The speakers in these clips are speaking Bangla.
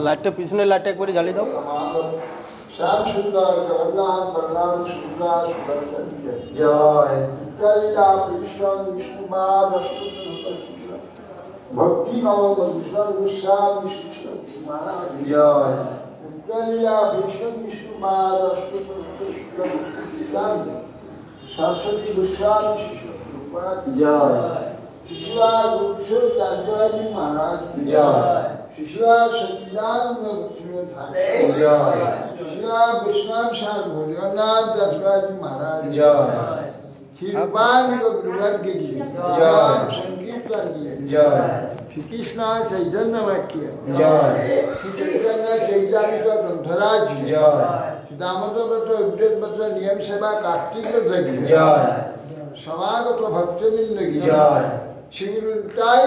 लाइट पिछने लाइट एक बार जली दो। श्याम सुंदर जगन्नाथ बलराम सुभद्रा सुदर्शन जय कलिया कृष्ण विष्णुपाद भक्ति कमल विष्णु गोस्वामी महाराज जय कलिया कृष्ण विष्णुपाद सरस्वती गोस्वामी जय शिशुआ गुरु राजवाजी महाराज जय शिशुआ सच्चिदानंद जय शिशुआ विश्राम सार भोलेनाथ दासवाजी महाराज जय शिरपाल गुरुवर के लिए जय संकीर्तन लिए जय श्री कृष्ण चैतन्य वाक्य जय श्री चैतन्य चैतन्य ग्रंथराज जय दामोदर व्रत उद्योग व्रत नियम सेवा कार्तिक व्रत जय समागत भक्तवृंद की जय श्री रुद्राय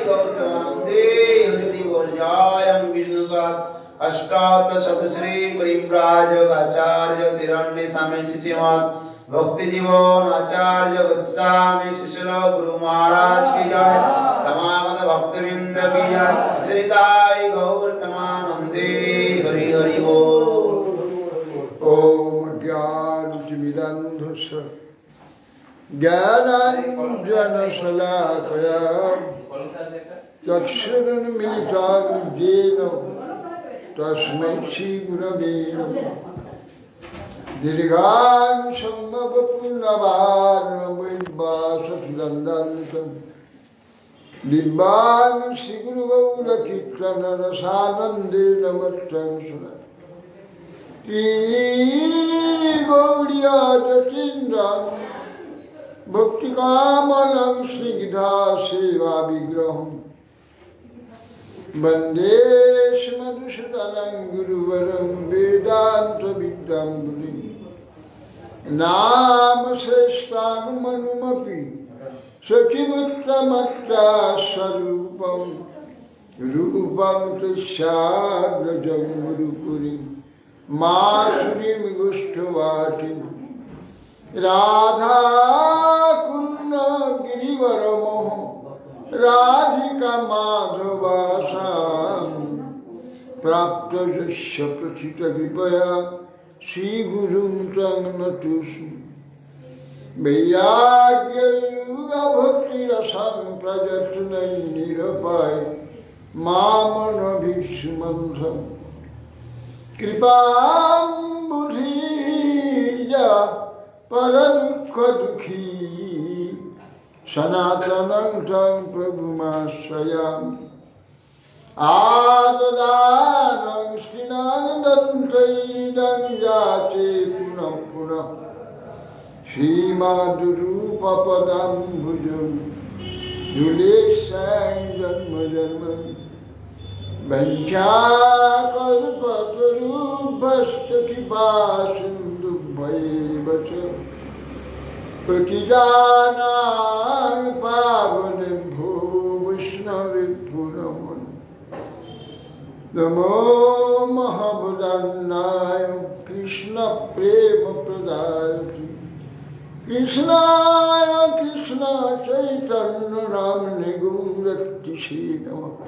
गौतम देव बोल जय विष्णुपाद अष्टादश शतश्री परिव्राजक आचार्य तिरण्य स्वामी शिष्यमत भक्ति जीवन आचार्य गोस्वामी शिष्य गुरु महाराज की जय तमागत भक्तवृंद की जय श्रीताय गौर प्रेमानंदे हरि हरि बोल। ओम ज्ञानतिमिरान्धस्य ज्ञानाञ्जनशलाकया चक्षुरुन्मिलितं येन तस्मै श्रीगुरवे नमः। दीर्घान् सम्भवपुर्नवान्वैवासखिलन्दन्तं दिव्यान् श्रीगुरुगौरकीर्तनरसानन्देन मत्तं सुरत् श्रीगौर्याजतीन्द्रं भक्तिकामलं श्रीगिधा सेवा विग्रहम् वन्दे स्मधुसूदनं गुरुवरं वेदान्तविद्यां गुरुं नाम श्रेष्ठानुमनुमपि सचिवोत्तमत्तास्वरूपं रूपं तस्याग्रजं गुरुपुरीं मासुरीं गुष्ठवाटिं राधाकुण्ड गिरिवरमोह राधिका माधवासां प्राप्तस्य प्रथितकृपया श्रीगुरुं तं नतोऽस्मि। वैराग्ययुगभक्तिरसं प्रयत्नैर्निरपाय मामनभिस्मन्थम् कृपाम्बुधिर्या परदुःखदुःखी सनातनं तं प्रभुमाश्रयामि। आददानं स्थिनादन्तैदं याचे पुनः पुनः श्रीमद्रूपपदाम्बुजं धुलेशं जन्म जन्म वञ्चाकल्पतरुभ्यश्च कृपासिन्धुभ्यैव च पतितानां पावनेभ्यो वैष्णवेभ्यो नमो नमो महावदन्नाय कृष्णप्रेमप्रदायते कृष्णाय कृष्ण चैतन्य नाम्ने गौरतिसे नमः।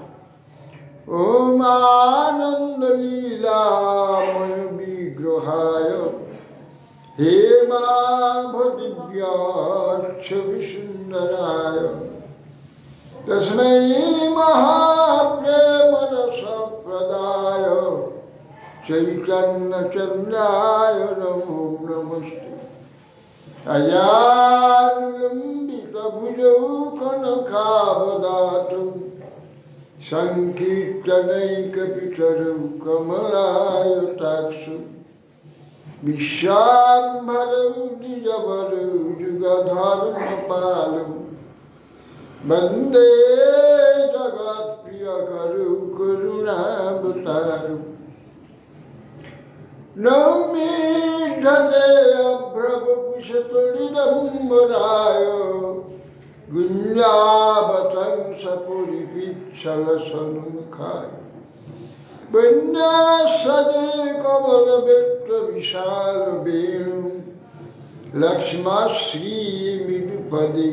ओम आनंद लीलामय विग्रहाय हेमाभदिव्याक्ष विसुन्दराय तस्मै महाप्रेमरसप्रदाय चैतन्यचन्द्राय नमो नमस्ते। अजानुलम्बितभुजौ कनकावदातौ संकीर्तनैकपितरौ कमलायताक्षौ विश्वाम्भरौ द्विजवरौ जुगधर्मपालौ वन्दे जगत्प्रियकरौ करुणावतारौ। नौमि अभ्रवपुषतुलिडम्बराय गुञ्जावतंसपुरिपिच्छलसन्मुखाय वन्यासदे कमलवेत्रविशालवेणुं लक्ष्मश्रीमिदुपदे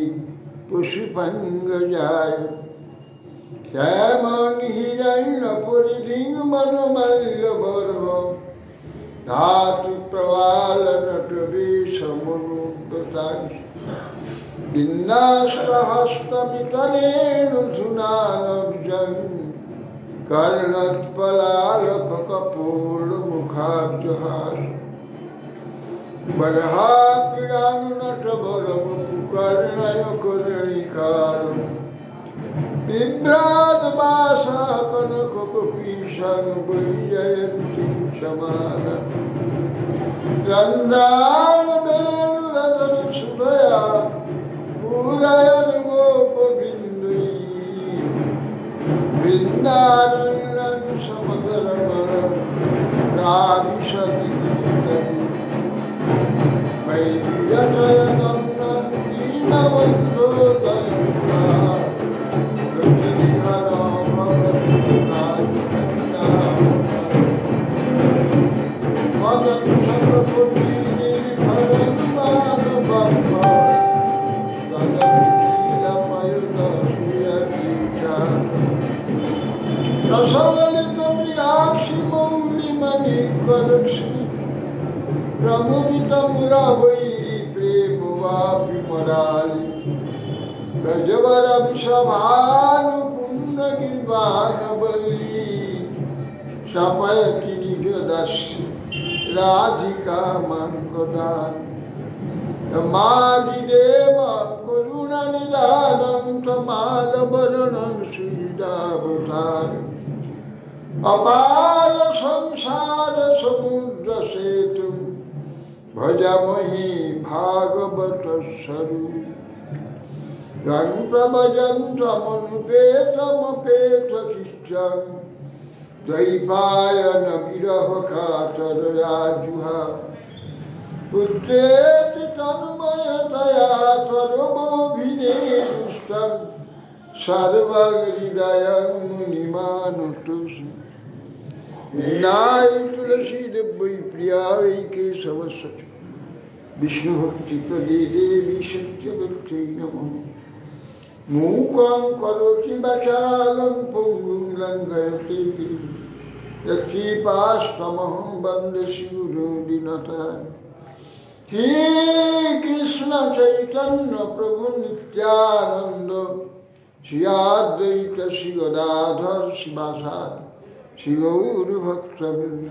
पुष्पांग जाय श्यामन हिरण्य परिधिंग मनमल्ल भर्व धातु प्रवाल नट वेशमनुव्रतांश विन्यास्तहस्तमितरेणुधुनानब्जं कर्णत्पलालकपूर्णमुखाब्जहास बर्हाग्रानुनटबरवपुकर्णयकर्णिकारं बिभ्रातभासा कनककपीशां वैजयन्तीं समादं रन्ध्राणवेणुरतनसुधया पूरयन् गोपबिन्दुः वृन्दारण्यं समगरमणं राविशति वैदियतयनं दीनवन्तो दलिता रुचिहरा भवत्नायिका मदं सर्वपुण्यनिर्भरं मानवं रसवलितप्रियाक्षिमौलिमणिकलक्ष्मी प्रमुदितमुरावैरी प्रेमवापि मरालि गजवरं सभानुपुण्यगिर्वाणवल्ली शपयति निजदस्य राधिका मङ्गदान् मादिदेव करुणनिधानं तमालवरणं श्रीदावतारम् अपार संसार समुद्र सेतुं भजमहि भागवत स्वरूप गं प्रभजन्तमनुपेतमपेतशिष्यं द्वैपायन विरह कातरया जुहा पुत्रेति तन्मयतया सर्वोभिनेदुष्टं सर्वहृदयं मुनिमानुतुष्टम् नाय तुलसी देवै प्रियाय केशवसति विष्णुभक्तिपदे देवी सत्यवत्यै नमः मूकं करोति वाचालं पुंगुं लङ्घयते गिरिं यत्कृपास्तमहं वन्दे शिवदीनताम् श्रीकृष्ण चैतन्य प्रभु नित्यानंद श्री अद्वैत श्री गदाधर शिवासादि श्री गौरभक्तवृंद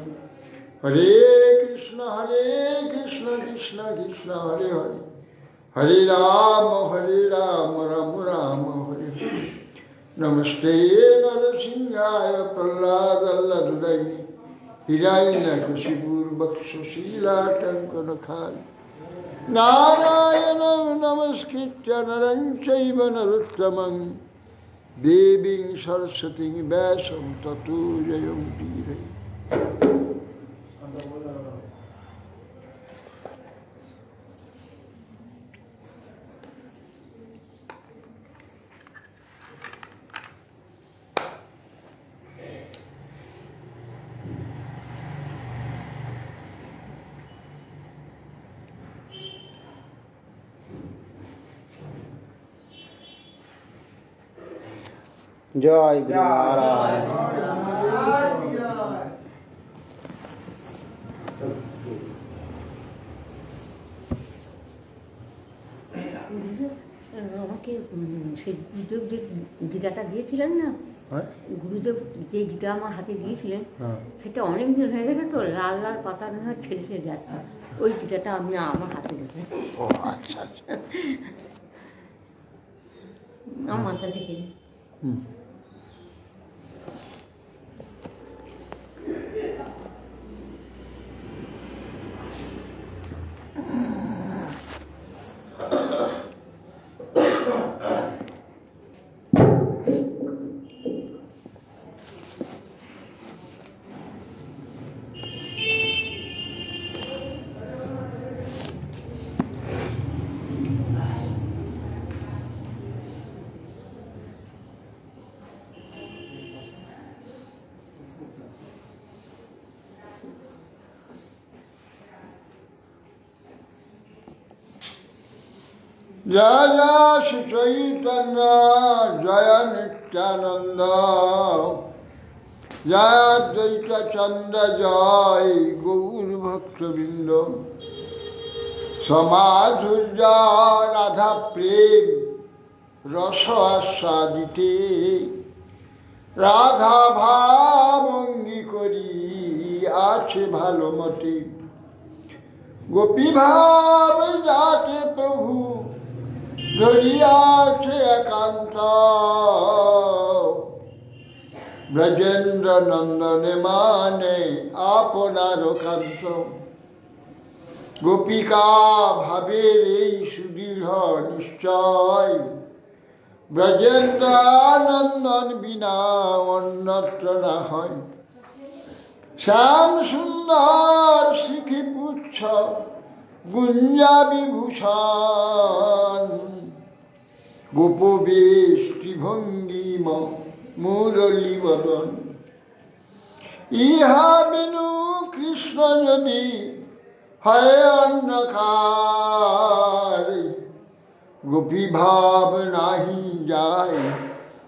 हरे कृष्ण कृष्ण कृष्ण हरे हरे हरे राम राम राम हरे हरे नमस्ते नरसिंहाय प्रह्लादल्लदुदयि हिरण्यकशिपुर्वक्षशीलाटङ्कनखाय नारायणं नमस्कृत्य नरं चैव नरोत्तमं देवीं सरस्वतीं व्यासं ततो जयमुदीरये। जय गुरु महाराज। আমাকে সেই গুরুদেব যে গীতাটা দিয়েছিলেন না, গুরুদেব যে গীতা আমার হাতে দিয়েছিলেন সেটা অনেক দিন হয়ে গেছে, তো লাল লাল পাতা ছেড়ে ছেড়ে যাচ্ছে। ওই গীতাটা আমি আমার হাতে রেখে আমার মাথা রেখে जय जय श्री चैतन्य जय नित्यानंद जय अद्वैत चंद्र जय गौर भक्तवृंद समाधुर्य राधा प्रेम रस आस्वादिते राधा भाव অঙ্গী করি আছে ভালো মতে গোপী ভাব যাতে প্রভু ধরিয়াছে একান্ত ব্রজেন্দ্র নন্দনে মানে আপনার কান্ত গোপিকা ভাবের এই সুদৃঢ় নিশ্চয় ব্রজেন্দ্রানন্দন বিনা অন্যত্র না হয় শ্যাম সুন্দর শিখি পুচ্ছ গুঞ্জা বিভূষণ গোপবেশ ত্রিভঙ্গিম মুরলী বদন ইহা বিনু কৃষ্ণ যদি হয় অন্যকার গোপী ভাব নাহি যায়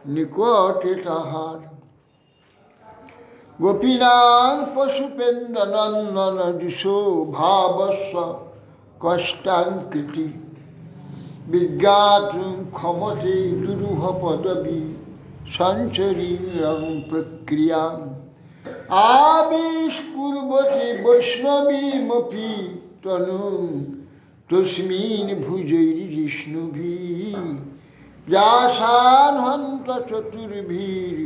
নিকটে তাহার গোপীনাথ পশুপেন্দ্র নন্দন দিশো ভাবস্ব কষ্টাঙ্কৃতি বিজ্ঞাত ক্ষমতে দুরূহ পদবী সঞ্চরীরং প্রক্রিয়া আবিষ্কুর্বতে বৈষ্ণবীমপি তনু তস্মিন ভুজৈর্জিষ্ণুভিঃ ব্যাসানহন্ত চতুর্ভির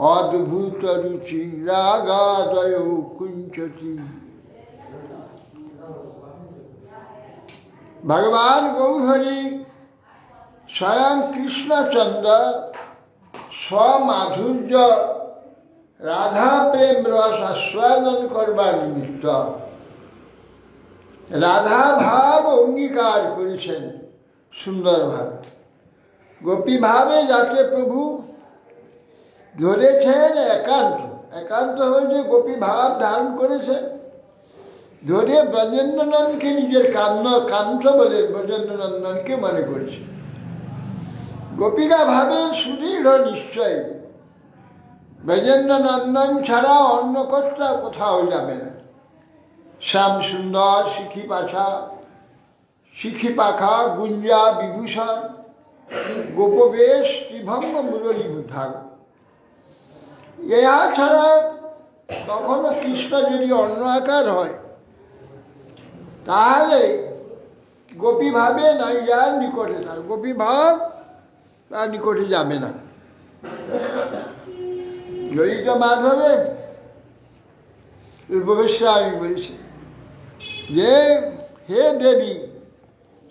অদ্ভুত রুচি রাগাদয় কুঞ্চতি ভগবান গৌরহরি স্বয়ং কৃষ্ণচন্দ্র স্বমাধুর্য রাধা প্রেম রস আস্বাদন করবার নিমিত্ত রাধা ভাব অঙ্গীকার করেছেন সুন্দরভাবে গোপী ভাবে যাতে প্রভু ধরেছেন একান্ত একান্ত হয়েছে গোপী ভাব ধারণ করেছেন ধরে ব্রজেন্দ্রনন্দনকে নিজের কান্ত বলে ব্রজেন্দ্রনন্দনকে মনে করেছে গোপিকা ভাবের সুদৃঢ় নিশ্চয় ব্রজেন্দ্রনন্দন ছাড়া অন্য কোথাও যাবে না শ্যাম সুন্দর শিখি পাখা গুঞ্জা বিভূষণ গোপবেশ ত্রিভঙ্গ মুরলী ধার ইহা ছাড়া কখনো কৃষ্ণ যদি অন্য আকার হয় তাহলে গোপী ভাবে নাই যার নিকটে থাক গোপী ভাব তার নিকটে যাবে না ললিত মাধবে আমি বলেছি যে হে দেবী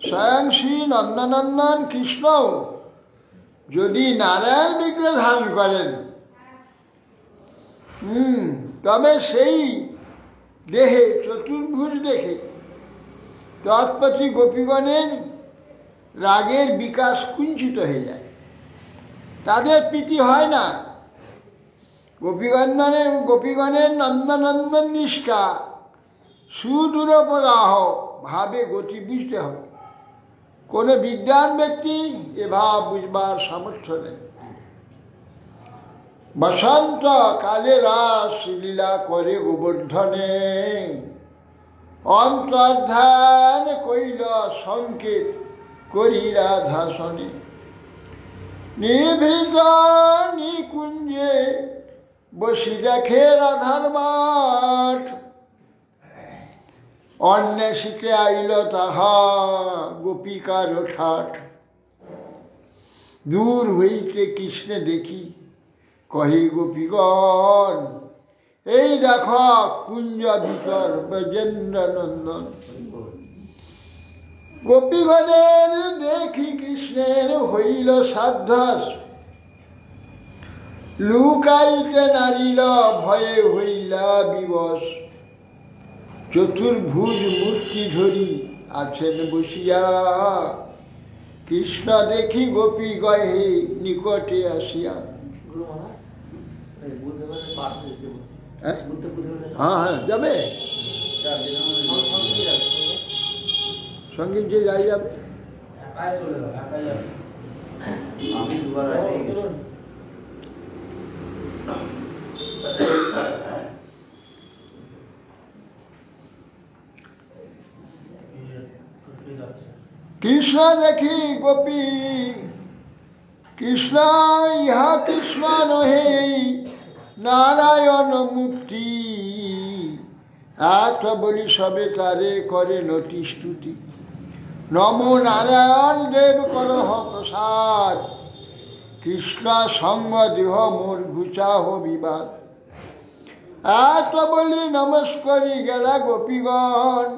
স্বয়ং শ্রী নন্দনন্দন কৃষ্ণ যদি নারায়ণ বিগ্রহ ধারণ করেন তবে সেই দেহে চতুর্ভুজ দেখে তৎপতি গোপীগণের রাগের বিকাশ কুঞ্চিত হয়ে যায় তাদের প্রীতি হয় না গোপীগণের নন্দনন্দন নিষ্ঠা সুদূরপদাহ ভাবে গতি বুঝতে হবে কোনো বিদ্বান ব্যক্তি এ ভাব বুঝবার সামর্থ্য নেই বসন্ত কালে রাস লীলা করে গোবর্ধনে অন্তর্ধান কইল সংকেত করি রাধাসনে নিভৃত নিকুঞ্জে বসি দেখে রাধার মাঠ অন্বেষিতে আইল তাহা গোপিকার ঠাট দূর হইতে কৃষ্ণে দেখি কহে গোপীগণ এই দেখ কুঞ্জ ভিতর ব্রজেন্দ্রনন্দন গোপীগণের দেখি কৃষ্ণের হইল সাধ্যাস লুকাইতে নারিল ভয়ে হইলা বিবশ চতুর্ভুজ মূর্তি ধরি আছেন বসিয়া কৃষ্ণ দেখি গোপী গহে নিকটে আসিয়া হ্যাঁ যাবে সঙ্গীত যে যাই যাবে আমি দুবার আগে গেছি। কৃষ্ণ দেখি গোপী, কৃষ্ণ ইহা কৃষ্ণ নহে নারায়ণ মূর্তি, এত বলি সবে তারে করে নটি স্তুতি। নমো নারায়ণ দেব করহ প্রসাদ, কৃষ্ণ সঙ্গ দেহ মোর ঘুচাহ বিবাদ। এত বলি নমস্করি গেলা গোপীগণ,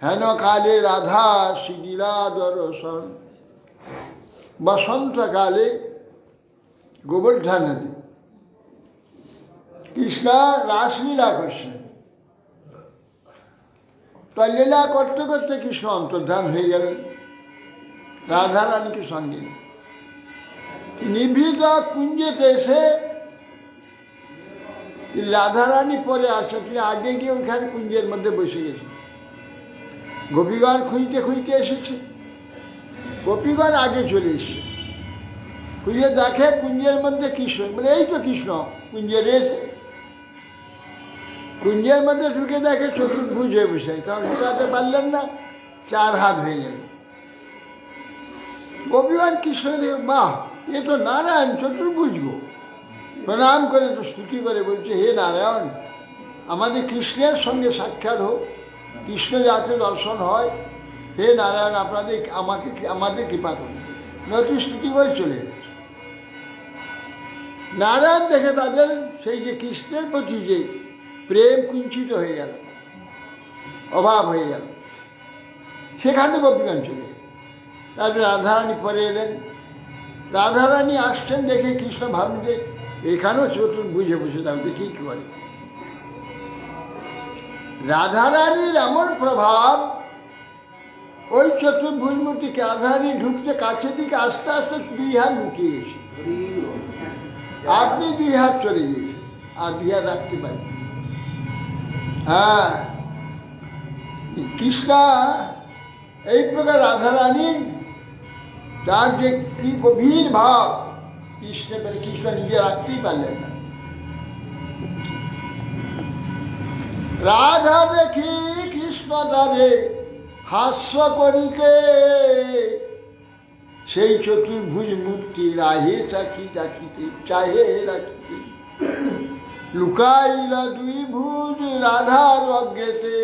হেন কালে রাধা শিলা দর্শন। বসন্তকালে গোবর্ধন নদী কৃষ্ণ রাসলীলা করছেন। তো লীলা করতে করতে কৃষ্ণ অন্তর্ধান হয়ে গেলেন রাধারানীকে সঙ্গে নিয়ে। নিভৃত কুঞ্জেতে এসে রাধারানী পরে আছে, তুমি আগে গিয়ে ওইখানে কুঞ্জের মধ্যে বসে গেছে। গোপীগণ খুঁজতে খুঁজতে এসেছে, গোপীগণ আগে চলে এসছে। খুঁজে দেখে কুঞ্জের মধ্যে কৃষ্ণ, বলে এই তো কৃষ্ণ কুঞ্জে রয়েছে। কুঞ্জের মধ্যে ঢুকে দেখে চতুর্ভুজ হয়ে বসে, তখন ঢুকাতে পারলেন না, 4 হাত হয়ে গেল। গোপীগণ কৃষ্ণ দেখে, বাহ এ তো নারায়ণ চতুর্ভুজ গো। প্রণাম করে তো স্তুতি করে বলছে, হে নারায়ণ, আমাদের কৃষ্ণের সঙ্গে সাক্ষাৎ হোক, কৃষ্ণ যাতে দর্শন হয়, হে নারায়ণ আপনাদের আমাদের কৃপা করুন। নতুন স্তুতি করে চলে গেছে। নারায়ণ দেখে তাদের সেই যে কৃষ্ণের প্রতি যে প্রেম কুঞ্চিত হয়ে গেল, অভাব হয়ে গেল, সেখানে গোপীগণ চলে গেল। তারপরে রাধারানী পরে এলেন। রাধারানী আসছেন দেখে কৃষ্ণ ভাবলেন যে এখানেও চতুর্ভুজে বসে দাও, দেখি কি করে। রাধারানীর এমন প্রভাব, ওই চতুর্ভুজ মূর্তিকে রাধারানী ঢুকতে কাছের দিকে আস্তে আস্তে 2 হাত লুকিয়ে গেছে। আপনি 2 হাত চলে গিয়েছে, আর 2 হাত রাখতে পারেন। হ্যাঁ, কৃষ্ণ এই প্রকার রাধারানীর তার যে কি গভীর ভাব, কৃষ্ণ নিজে রাখতেই পারলেন না। রাধা দেখি কৃষ্ণ দ্বারে হাস্য করিতে, সেই চতুর্ভুজ মূর্তি রাহে চাখিতে চাহে রাখিতে। লুকাইলা 2 ভুজ রাধার অজ্ঞেতে,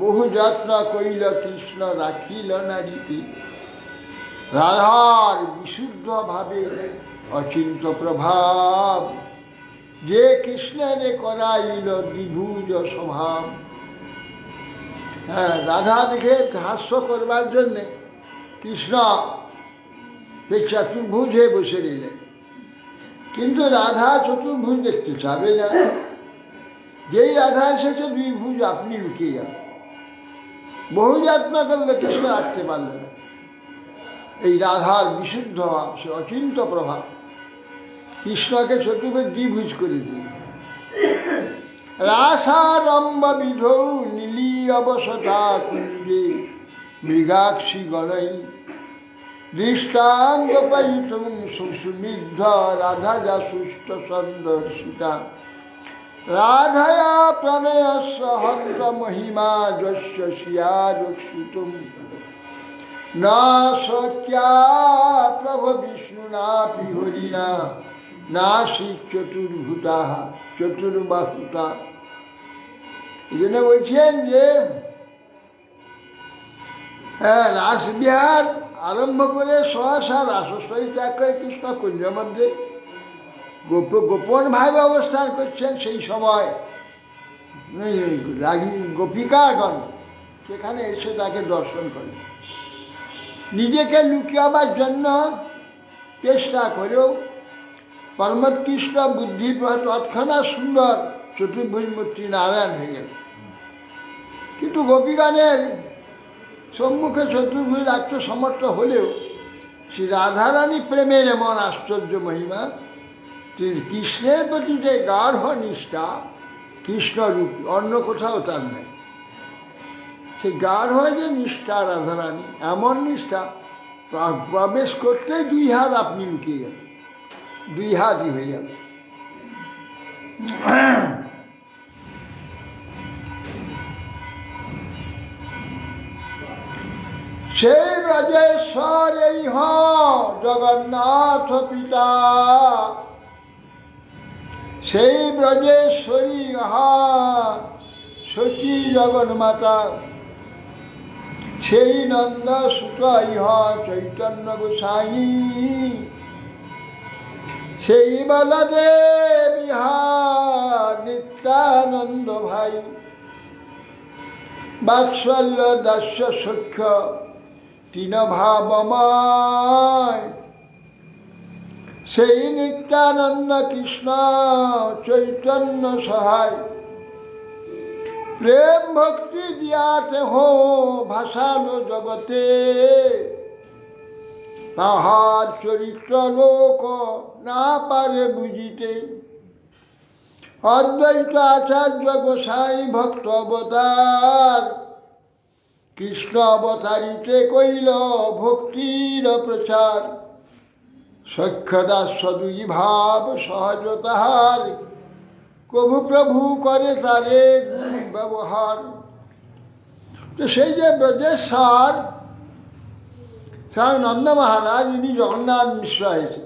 বহু যাত্রা কইল কৃষ্ণ রাখিল নারীতে। রাধার বিশুদ্ধ ভাবে অচিন্ত প্রভাব, যে কৃষ্ণের করাইল দ্বিভুজ স্বভাব। হ্যাঁ, রাধা দেখে হাস্য করবার জন্যে কৃষ্ণ সেই চতুর্ভুজ হয়ে বসে নিলেন। কিন্তু রাধা চতুর্ভুজ দেখতে চাবে না। যেই রাধা এসেছে 2 ভুজ আপনি লুকিয়ে যান। বহু যাত্রা করলে কৃষ্ণ রাখতে পারলেন না। এই রাধার বিশুদ্ধ ভাব, সে অচিন্ত প্রভাব কৃষ্ণকে চতুর্ভুজ দ্বিভুজ করে দিল। রাসারম্ভ বিধৌ নীলি অবসতা কুঞ্জে, মৃগাক্ষী গণৈ দৃষ্টাঙ্গ পরিতম সুসমৃদ্ধ রাধা যা সুস্থ সন্দর্শিতা। রাধায়া প্রণয়স্য হন্ত মহিমা যস্য শিয়ারক্ষিতুম, না সত্যা প্রভু বিষ্ণুনাপি হরিণা নাসিক চতুর্ভুতা চতুর্বাহুতা। এই জন্য বলছেন যে হ্যাঁ, রাসবিহার আরম্ভ করে সহসা রাসস্থলী ত্যাগ করে কৃষ্ণ কুঞ্জের মধ্যে গোপন ভাবে অবস্থান করছেন। সেই সময় গোপিকাগণ সেখানে এসে তাকে দর্শন করে। নিজেকে লুকিয়াবার জন্য চেষ্টা করেও পরমোৎকৃষ্ট বুদ্ধি তৎক্ষণাৎ সুন্দর চতুর্ভুজ মূর্তি নারায়ণ হয়ে গেল। কিন্তু গোপীগণের সম্মুখে চতুর্ভুজ রাখতে সমর্থ হলেও শ্রী রাধারানী প্রেমের এমন আশ্চর্য মহিমা, কৃষ্ণের প্রতি যে গাঢ় নিষ্ঠা, কৃষ্ণরূপ অন্য কোথাও তার নেই। সেই গাঢ় যে নিষ্ঠা রাধারানী, এমন নিষ্ঠা, প্রবেশ করতে 2 হাত আপনি লুকিয়ে গেলেন, 2 হাতই হয়ে গেল। সেই ব্রজেশ্বর এই জগন্নাথ পিতা, সেই ব্রজেশ্বরী শচী জগন্মাতা, সেই নন্দ সুত চৈতন্য গোসাই, সেই বলদেব নিত্যানন্দ ভাই, বাৎসল্য দাস্য সখ্য 3 ভাবময়, সেই নিত্যানন্দ কৃষ্ণ চৈতন্য সহায়, প্রেম ভক্তি দিয়াতে ভাসালো জগতে, তাহার চরিত্র লোক না পারে বুঝিতে। অদ্বৈত আচার্য গোসাই ভক্ত অবতার, কৃষ্ণ অবতারিতে কইল ভক্তির প্রচার, সখ্যদাস্য 2 ভাব সহজ তাহার, কভু প্রভু করে তারে গুরু ব্যবহার। তো সেই যে ব্রজেশ্বর স্বয়ং নন্দ মহারাজ, ইনি জগন্নাথ মিশ্র হয়েছে,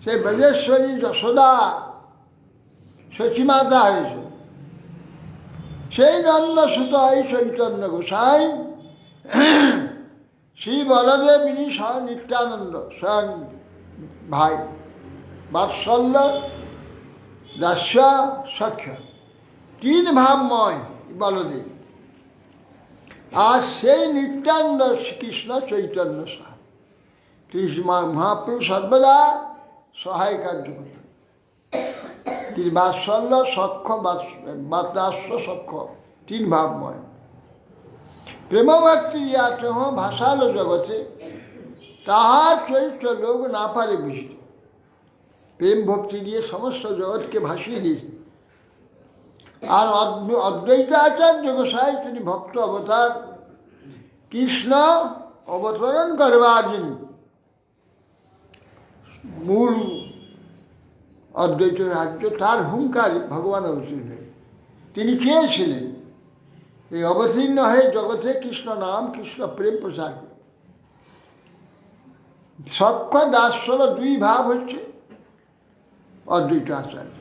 সেই ব্রজেশ্বরী যশোদা শচীমাতা হয়েছে, সেই নন্দ সুত চৈতন্য গোসাই, শ্রী বলদেব ইনি স্বয়ং নিত্যানন্দ স্বয়ং ভাই, বাৎসল্য দাস্য সখ্য 3 ভাবময় বলদেব। আর সেই নিত্যানন্দ শ্রীকৃষ্ণ চৈতন্য সহায়, কৃষ্ণ মহাপ্রভু সর্বদা সহায় কার্য করতেন। তিনি বাৎসল্য সখ্য দাস্য সখ্য 3 ভাবময়, প্রেম ভক্তি দিয়াতে ভাসালো জগতে, তাহার চরিত্র লোক না পারে বুঝতে। প্রেম ভক্তি দিয়ে সমস্ত জগৎকে ভাসিয়ে দিয়েছে। আর অদ্বৈত আচার্য গোসাই তিনি ভক্ত অবতার, কৃষ্ণ অবতরণ করবার জন্য মূল অদ্বৈত আচার্য, তার হুঙ্কার ভগবান অবতীর্ণ। তিনি চেয়েছিলেন এই অবতীর্ণ হয়ে জগতে কৃষ্ণ নাম কৃষ্ণ প্রেম প্রচার করে। সখ্য দাস্যল 2 ভাব হচ্ছে অদ্বৈত আচার্য।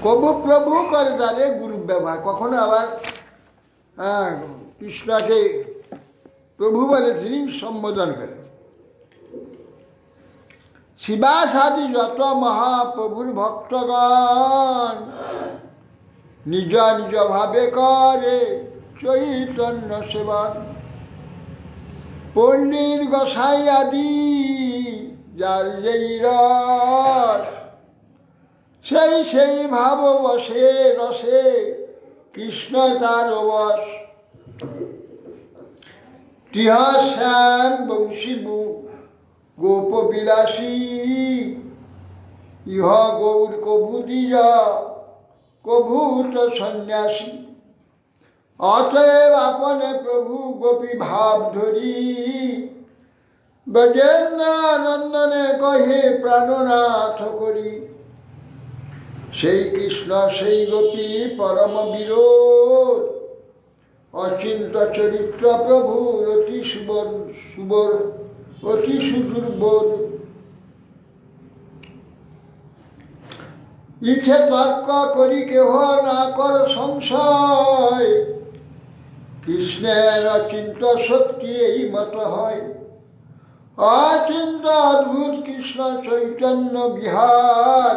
কবু প্রভু করে তারে গুরু ব্যবহার, কখনো আবার কৃষ্ণকে প্রভু বলে তিনি সম্বোধন করেন। শিবাসাদি যত মহাপ্রভুর ভক্তগণ, নিজ নিজ ভাবে করে চৈতন্য সেবন, পণ্ডিত গোসাই আদি যার যেই রস, সেই সেই ভাব বসে রসে কৃষ্ণ তার বস। টিহ শ্যাম বংশী গোপ বিলাসী, ইহ গৌর কভু দ্বিজ কভূত সন্ন্যাসী, অতএব আপনে প্রভু গোপী ভাব ধরি, ব্রজেন্দ্রানন্দনে কহে প্রাণনাথ করি। সেই কৃষ্ণ সেই গোপী পরম বিরোধ, অচিন্ত চরিত্র প্রভুর অতি অতি সুদুর্বোধ। ইথে তর্ক করি কেহ না কর সংশয়, কৃষ্ণের অচিন্ত শক্তি এই মত হয়। অচিন্ত অদ্ভুত কৃষ্ণ চৈতন্য বিহার,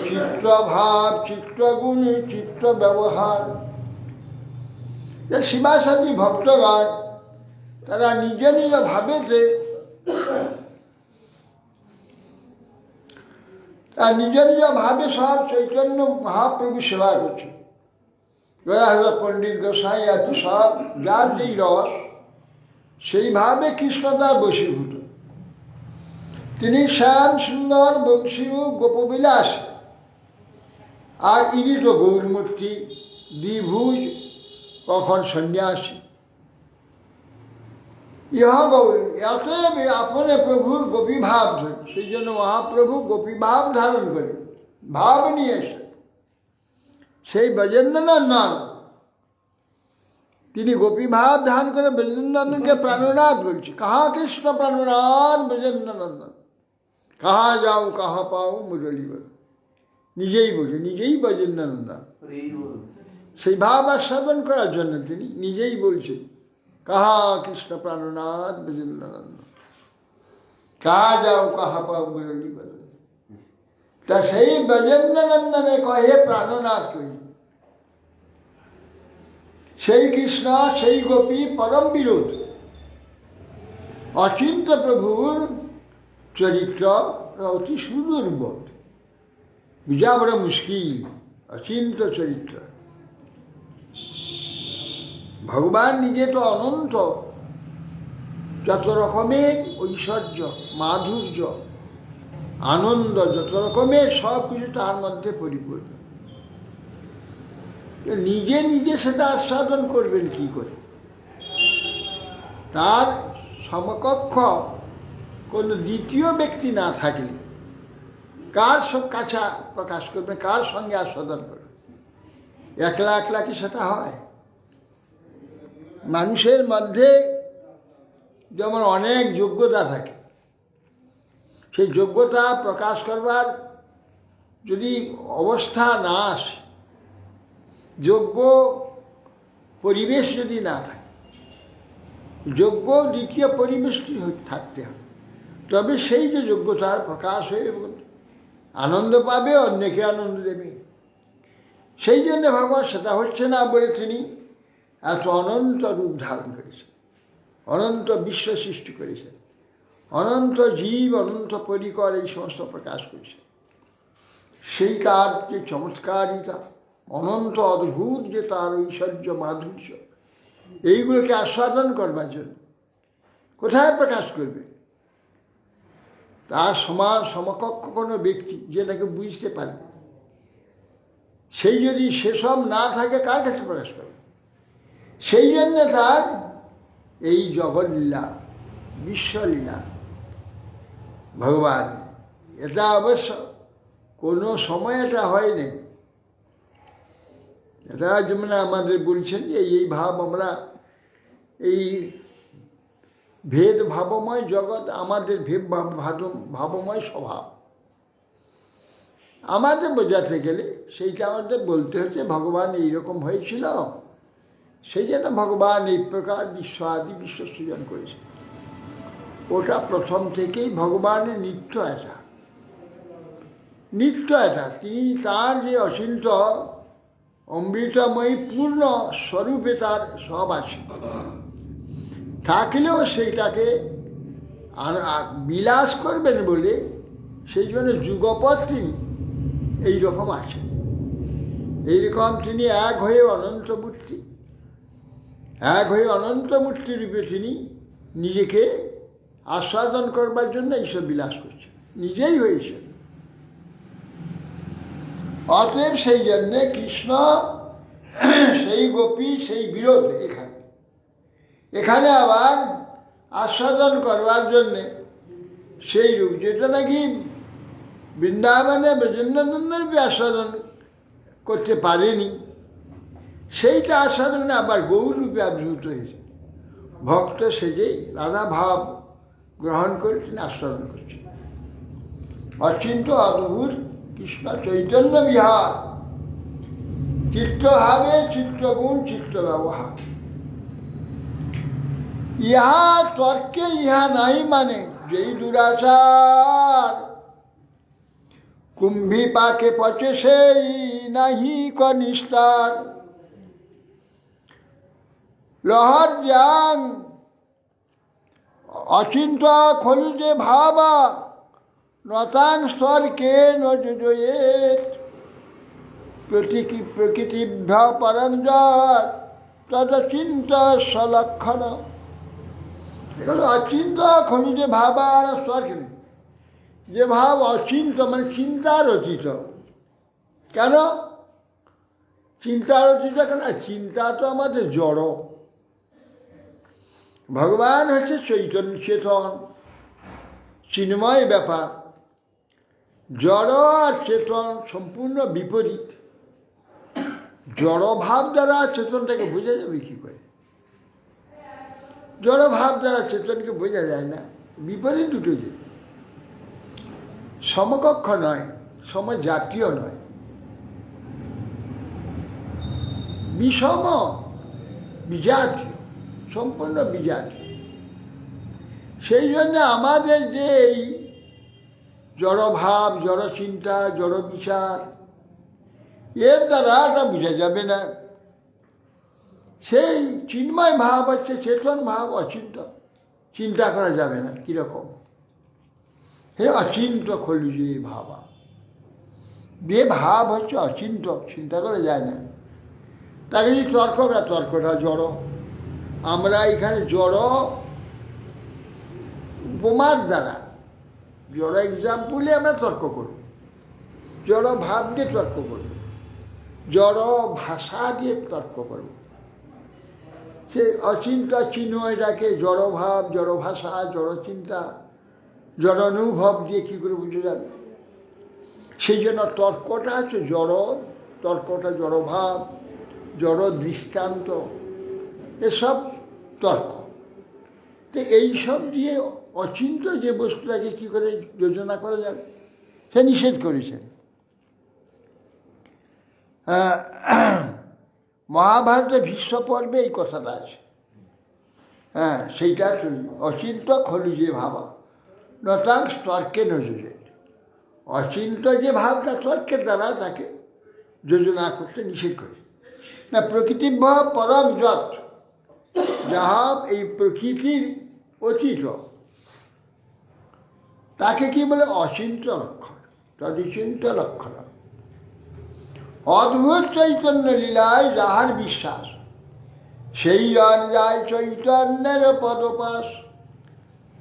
চিত্র ভাব চিত্রগুণ চিত্র ব্যবহার। শিবাসাদী ভক্তগণ তারা নিজ নিজ ভাবেতে নিজ নিজ ভাবে সব চৈতন্য মহাপ্রভু সেবা করছে। পণ্ডিত গোসাই আদি সব যার যেই রস, সেইভাবে কৃষ্ণ তার বশীভূত। তিনি শ্যাম সুন্দর বংশীমুখ গোপবিলাস, আর ইনি তো গৌরমূর্তি দ্বিভুজ, কখন সন্ন্যাসী। ইহা গৌরী, অতএব আপনে প্রভুর গোপী ভাব ধরে, সেই জন্য মহাপ্রভু গোপী ভাব ধারণ করে, ভাব নিয়ে এসে সেই ব্রজেন্দ্রনন্দন তিনি গোপী ভাব ধারণ করে ব্রজেন্দ্রনন্দনকে প্রাণনাথ বলছে। কাহা কৃষ্ণ প্রাণনাথ ব্রজেন্দ্রনন্দন, কাহা যাও কাহা পাও মুরলী বল, নিজেই বলছে, নিজেই ব্রজেন্দ্রনন্দন। সেই ভাব আস্বাদন করার জন্য তিনি নিজেই বলছেন, কাহা কৃষ্ণ প্রাণনাথ ব্রজেন্দ্রনন্দন, কাহা যাও কাহা পাও মুরলী বল। তা সেই ব্রজেন্দ্রনন্দনে কহে প্রাণনাথ কহি, সেই কৃষ্ণ সেই গোপী পরম বিরোধ। অচিন্ত প্রভুর চরিত্র অতি সুদুর্বোধ, বুঝা বড় মুশকিল। অচিন্ত চরিত্র, ভগবান নিজে তো অনন্ত, যত রকমের ঐশ্বর্য, মাধুর্য, আনন্দ, যত রকমের সব কিছু তার মধ্যে পরিপূর্ণ। নিজে নিজে সেটা আস্বাদন করবেন কি করে? তার সমকক্ষ কোনো দ্বিতীয় ব্যক্তি না থাকলে কার কাছে প্রকাশ করবে, কার সঙ্গে আস্বাদন করবে? একলা একলা কি সেটা হয়? মানুষের মধ্যে যেমন অনেক যোগ্যতা থাকে, সেই যোগ্যতা প্রকাশ করবার যদি অবস্থা না আসে, যোগ্য পরিবেশ যদি না থাকে, যোগ্য দ্বিতীয় পরিবেশটি থাকতে হবে, তবে সেই যে যোগ্যতার প্রকাশ হয়ে আনন্দ পাবে, অন্যকে আনন্দ দেবে। সেই জন্য ভগবান সেটা হচ্ছে না বলে তিনি এত অনন্ত রূপ ধারণ করেছেন, অনন্ত বিশ্ব সৃষ্টি করেছেন, অনন্ত জীব, অনন্ত পরিকর এই সমস্ত প্রকাশ করেছেন। সেই কার যে চমৎকারিতা, অনন্ত অদ্ভুত যে তার ঐশ্বর্য, মাধুর্য, এইগুলোকে আস্বাদন করবার জন্য কোথায় প্রকাশ করবে? তার সমান সমকক্ষ কোনো ব্যক্তি যে তাকে বুঝতে পারবে, সেই যদি সেসব না থাকে কার কাছে প্রকাশ করবে? সেই জন্য তার এই জগৎলীলা, বিশ্বলীলা, ভগবান, এটা অবশ্য কোনো সময় এটা হয়নি। এটা যেমন আমাদের বলছেন যে এই ভাব, আমরা এই ভেদ ভাবময় জগৎ, আমাদের ভাবময় স্বভাব, আমাদের বোঝাতে গেলে সেইটা আমাদের বলতে হচ্ছে ভগবান এইরকম হয়েছিল, সেই জন্য ভগবান এই প্রকার বিশ্ব আদি বিশ্ব সৃজন করেছে। ওটা প্রথম থেকেই ভগবানের নিত্য এটা, নিত্য এটা। তিনি তার যে অচিন্ত অমৃতময়ী পূর্ণ স্বরূপে তার সব আছে, থাকলেও সেইটাকে বিলাস করবেন বলে সেই জন্য যুগপৎ তিনি এইরকম আছেন। এইরকম তিনি এক হয়ে অনন্ত মূর্তি, এক হয়ে অনন্ত মূর্তি রূপে তিনি নিজেকে আস্বাদন করবার জন্য এইসব বিলাস করছেন, নিজেই হয়েছেন। অতএব সেই জন্যে কৃষ্ণ সেই গোপী সেই বিরোধ এখানে আবার আস্বাদন করবার জন্যে সেই রূপ, যেটা নাকি বৃন্দাবনে ব্রজেন্দ্রনন্দন আস্বাদন করতে পারেনি, সেইটা আস্বাদনে আবার গৌর রূপে আবির্ভূত হয়েছে। ভক্ত সেজে রাধা ভাব গ্রহণ করে তিনি আস্বাদন করছেন। অচিন্ত অদ্ভুত কৃষ্ণ চৈতন্য বিহার, চিত্তভাবে চিত্তগুণ চিত্ত ব্যবহার। ইহা তর্কে ইহা নাই মানে, যেই দুরাচার কুম্ভী পাকে পচে সেই নাহি কনিষ্ঠার। লহর জ্ঞান অচিন্ত খলু যে ভাবা, নতাং স্তরকে নজয়েত প্রকৃতিভ্য পরঞ্জত তদচিন্ত সলক্ষণ। এগুলো অচিন্ত খলু যে ভাবা, আর স্তরকে নেই, যে ভাব অচিন্ত মানে চিন্তার অতীত। কেন? চিন্তার অতীত না, চিন্তা তো আমাদের জড়। ভগবান হচ্ছে চৈতন্য চেতন, চিন্ময় ব্যাপার। জড় আর চেতন সম্পূর্ণ বিপরীত। জড় ভাব দ্বারা চেতনটাকে বোঝা যাবে কি করে? জড় ভাব দ্বারা চেতনকে বোঝা যায় না। বিপরীত দুটো, যে সমকক্ষ নয়, সমজাতীয় নয়, বিষম, বিজাতীয়, সম্পূর্ণ বিজাতীয়। সেই জন্য আমাদের যে এই জড়ভাব, জড় চিন্তা, জড় বিচার, এর দ্বারা এটা বোঝা যাবে না। সেই চিন্ময় ভাব হচ্ছে চেতন ভাব, অচিন্ত, চিন্তা করা যাবে না। কিরকম? হে অচিন্ত খলু যে ভাবা, যে ভাব হচ্ছে অচিন্ত, চিন্তা করা যায় না। তাকে যদি তর্ক করা, তর্কটা জড়। আমরা এখানে জড় উপমার দ্বারা, জড় এক্সাম্পলে আমরা তর্ক করব, জড় ভাব দিয়ে তর্ক করব, জড় ভাষা দিয়ে তর্ক করব। সে অচিন্তা চিন্ময়টাকে জড় ভাব, জড় ভাষা, জড় চিন্তা, জড় অনুভব দিয়ে কি করে বুঝে যাবে? সেই জন্য তর্কটা হচ্ছে জড়, তর্কটা জড় ভাব, জড় দৃষ্টান্ত, এসব তর্ক। তো এইসব দিয়ে অচিন্ত যে বস্তুটাকে কি করে যোজনা করা যাবে, সে নিষেধ করেছেন। মহাভারতে ভীষ্ম পর্বে এই কথাটা আছে। হ্যাঁ, সেইটা অচিন্ত খলু যে ভাবা নতাং তর্কে নজরে। অচিন্ত যে ভাবটা তর্কের দ্বারা তাকে যোজনা করতে নিষেধ করে না। প্রকৃতির ভাব পরম যত, যাহা এই প্রকৃতির অতীত, তাকে কি বলে? অচিন্ত লক্ষণ, তদিচিন্ত লক্ষণ। অদ্ভুত চৈতন্য লীলায় যাহার বিশ্বাস, সেই জন যায় চৈতন্যের পদপাস।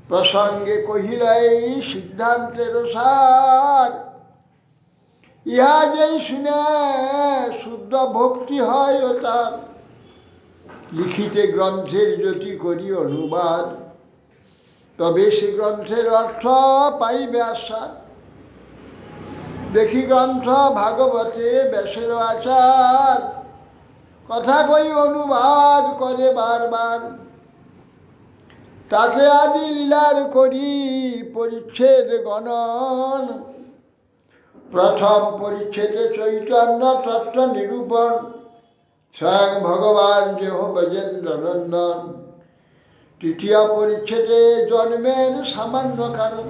প্রসঙ্গে কহিল এই সিদ্ধান্তের সার, ইহা যেই শুনে শুদ্ধ ভক্তি হয় ও তার। লিখিতে গ্রন্থের যদি করি অনুবাদ, তবে সে গ্রন্থের অর্থ পাইবে আস্বাদ। দেখি গ্রন্থ ভাগবতে ব্যাসের আচার, কথা কই অনুবাদ করে বারবার। তাতে আদি লীলার করি পরিচ্ছেদ গণন, প্রথম পরিচ্ছেদে চৈতন্য তত্ত্ব নিরূপণ। স্বয়ং ভগবান যেহ ব্রজেন্দ্র নন্দন, তৃতীয় পরিচ্ছেদে জন্মের সামান্য কারণ।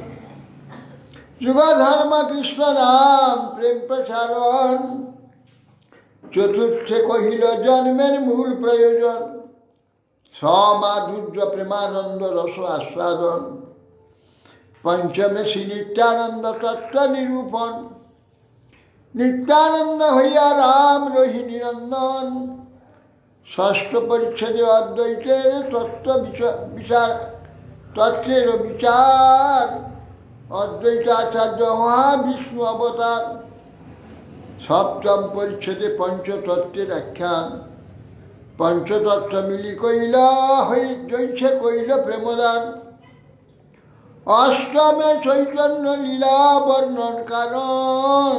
যুগধর্ম কৃষ্ণ নাম প্রেম প্রচারণ, চতুর্থে কহিল জন্মের মূল প্রয়োজন। সমাধুর্য প্রেমানন্দ রস আস্বাদন, পঞ্চমে শ্রী নিত্যানন্দ তত্ত্ব নিরূপণ। নিত্যানন্দ হইয়া রাম রোহিণী নন্দন, ষষ্ঠ পরিচ্ছেদে অদ্বৈতের তত্ত্বের বিচার। অদ্বৈত আচার্য মহাবিষ্ণু অবতার। সপ্তম পরিচ্ছেদে পঞ্চতত্ত্বের আখ্যান। পঞ্চতত্ত্ব মিলি কইল জৈছে কইল প্রেমদান। অষ্টমে চৈতন্য লীলা বর্ণন কারণ,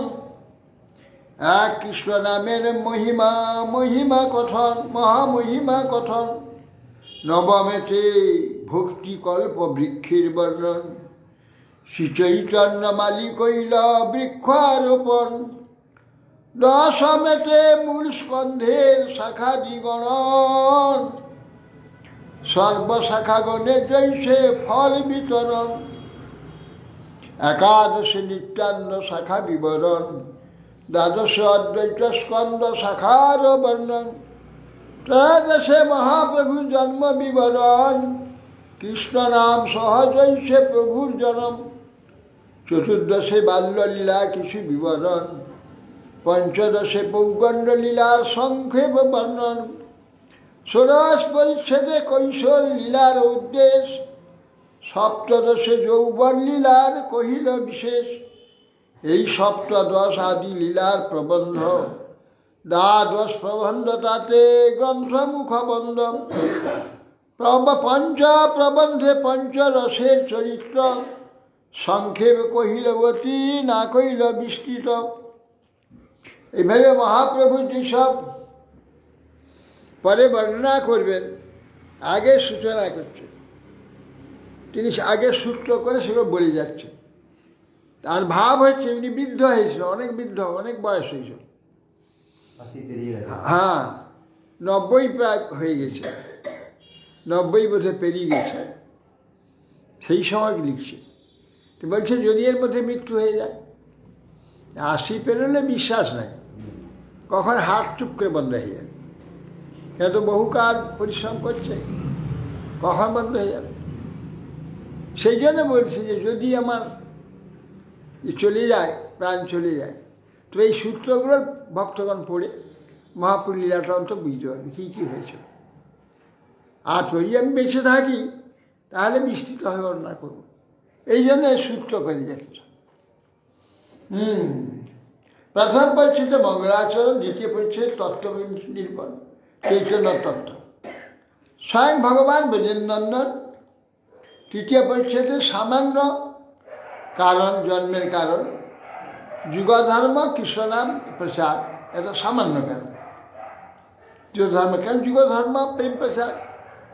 এক কৃষ্ণ নামের মহিমা মহিমা কথন, মহামহিমা কথন। নবমেতে ভক্তি কল্প বৃক্ষের বর্ণন, শ্রী চৈতন্য মালি কইল বৃক্ষারোপণ। দশমেতে মূল স্কন্ধের শাখা দ্বিগণন, সর্বশাখাগণে জৈছে ফল বিতরণ। একাদশে নিত্যান্ন শাখা বিবরণ, দ্বাদশে অদ্বৈত স্কন্দ শাখার বর্ণন। ত্রয়োদশে মহাপ্রভু জন্ম বিবরণ, কৃষ্ণ নাম সহজৈছে প্রভুর জনম। চতুর্দশে বাল্যলীলা কিছু বিবরণ, পঞ্চদশে পৌগণ্ড লীলার সংক্ষেপ বর্ণন। ষোড়শ পরিচ্ছেদে কৈশোর লীলার উদ্দেশ্য, সপ্তদশে যৌবন লীলার কহিল বিশেষ। এই সপ্তদশ আদি লীলার প্রবন্ধ, দ্বাদশ প্রবন্ধ তাতে গ্রন্থ মুখবন্ধ পঞ্চ প্রবন্ধে পঞ্চরসের চরিত্র সংক্ষেপ কহিলবতী না কহিল বিস্তৃত। এইভাবে মহাপ্রভু যেসব পরে বর্ণনা করবেন আগে সূচনা করছেন, তিনি আগে সূত্র করে সেগুলো বলে যাচ্ছেন। তার ভাব হচ্ছে উনি বৃদ্ধ হয়েছিল, অনেক বৃদ্ধ, অনেক বয়স হয়েছিল। 80 পেরিয়ে গেছে। হ্যাঁ, 90 প্রায় হয়ে গেছে, 90 বোধহয় পেরিয়ে গেছে, সেই সময় লিখছে। তো বলছে যদি এর মধ্যে মৃত্যু হয়ে যায়, 80 পেরোলে বিশ্বাস নাই, কখন হাত চুপ করে বন্ধ হয়ে যাবে, কেন তো বহুকাল পরিশ্রম করছে, কখন বন্ধ হয়ে যাবে। সেই জন্য বলছে যে যদি আমার চলে যায়, প্রাণ চলে যায়, তো এই সূত্রগুলোর ভক্তগণ পড়ে মহাপ্রভু লীলাটা অন্তত বুঝতে পারবে কী কী হয়েছে। আর যদি আমি বেঁচে থাকি তাহলে বিস্তৃতভাবে বর্ণনা করব, এই জন্য সূত্র করে যাচ্ছে। প্রথম পরিচ্ছেদে মঙ্গলাচরণ, দ্বিতীয় পরিচ্ছেদ তত্ত্ব নির্মাণ, চৈতন্য তত্ত্ব, স্বয়ং ভগবান ব্রজেন্দ্রনন্দন। তৃতীয় পরিচ্ছেদে সামান্য কারণ, জন্মের কারণ, যুগধর্ম কৃষ্ণনাম প্রচার, এটা সামান্য কারণ। যুগধর্ম কেন? যুগধর্ম প্রেম প্রচার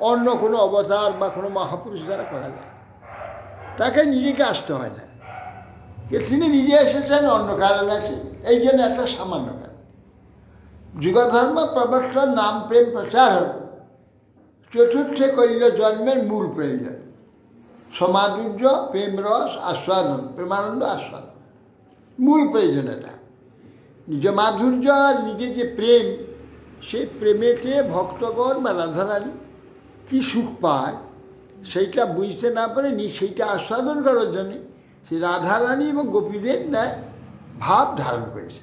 অন্য কোনো অবতার বা কোনো মহাপুরুষ দ্বারা করা যায়, তাকে নিজেকে আসতে হয় না, তিনি নিজে এসেছেন, অন্য কারণ আছে, এই জন্য একটা সামান্য কারণ। যুগধর্ম প্রবর্তন নাম প্রেম প্রচার চতুর্থে করিল জন্মের মূল প্রয়োজন, সমাধুর্য প্রেম রস আস্বাদন, প্রেমানন্দ আস্বাদন, মূল প্রয়োজন এটা। নিজ মাধুর্য আর নিজের যে প্রেম, সেই প্রেমেতে ভক্তগণ বা রাধারানী কি সুখ পায় সেইটা বুঝতে না পারে, সেইটা আস্বাদন করার জন্যে সেই রাধারানী এবং গোপীদের ন্যায় ভাব ধারণ করেছে,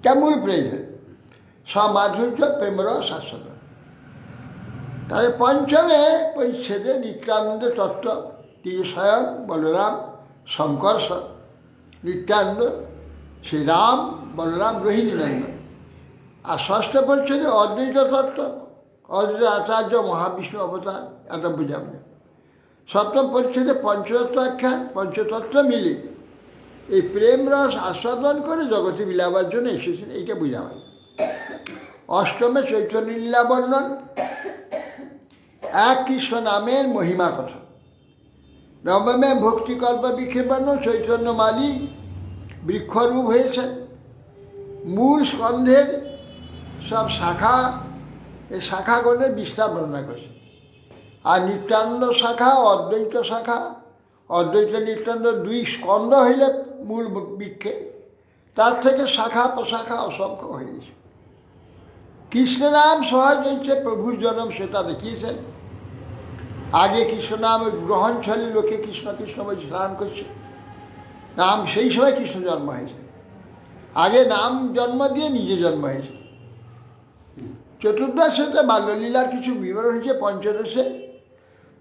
কেমন প্রয়োজন, সমাধুর্য প্রেমরস আস্বাদন। তাহলে পঞ্চমে পরিচ্ছেদে নিত্যানন্দ তত্ত্ব, তিনি স্বয়ং বলরাম শঙ্কর্ষণ, নিত্যানন্দ শ্রী রাম বলরাম রোহিণী নন্দন। আর ষষ্ঠ পরিচ্ছেদে অদ্বৈত তত্ত্ব, অদ্বৈত আচার্য মহাবিষ্ণু অবতার, এটা বুঝাবে। সপ্তম পরিচ্ছেদে পঞ্চতত্ত্ব আখ্যান, পঞ্চতত্ত্ব মিলে এই প্রেম রস আস্বাদন করে জগতে বিলাবার জন্য এসেছেন, এইটা বুঝাবে। অষ্টমে চৈতন্য লীলা বর্ণন, এক কৃষ্ণ নামের মহিমা কথা। নবমে ভক্তিকল্প বিক্ষেপণ, চৈতন্য মালি বৃক্ষরূপ হয়েছেন, মূল স্কন্ধের সব শাখা, এই শাখাগণের বিস্তার বর্ণনা করছে। আর নিত্যানন্দ শাখা, অদ্বৈত শাখা, অদ্বৈত নিত্যানন্দ দুই স্কন্ধ হইলে মূল বৃক্ষে, তার থেকে শাখা প্রশাখা অসংখ্য হয়ে গেছে। কৃষ্ণ নাম সহজ হয়েছে, প্রভুর জন্ম সেটা দেখিয়েছেন। আগে কৃষ্ণ নাম গ্রহণ ছলে লোকে কৃষ্ণ কৃষ্ণ বলে স্নান করছে, নাম সেই সময় কৃষ্ণ জন্ম হয়েছে, আগে নাম জন্ম দিয়ে নিজে জন্ম হয়েছে। চতুর্দশে বাল্যলীলার কিছু বিবরণ হয়েছে, পঞ্চদশে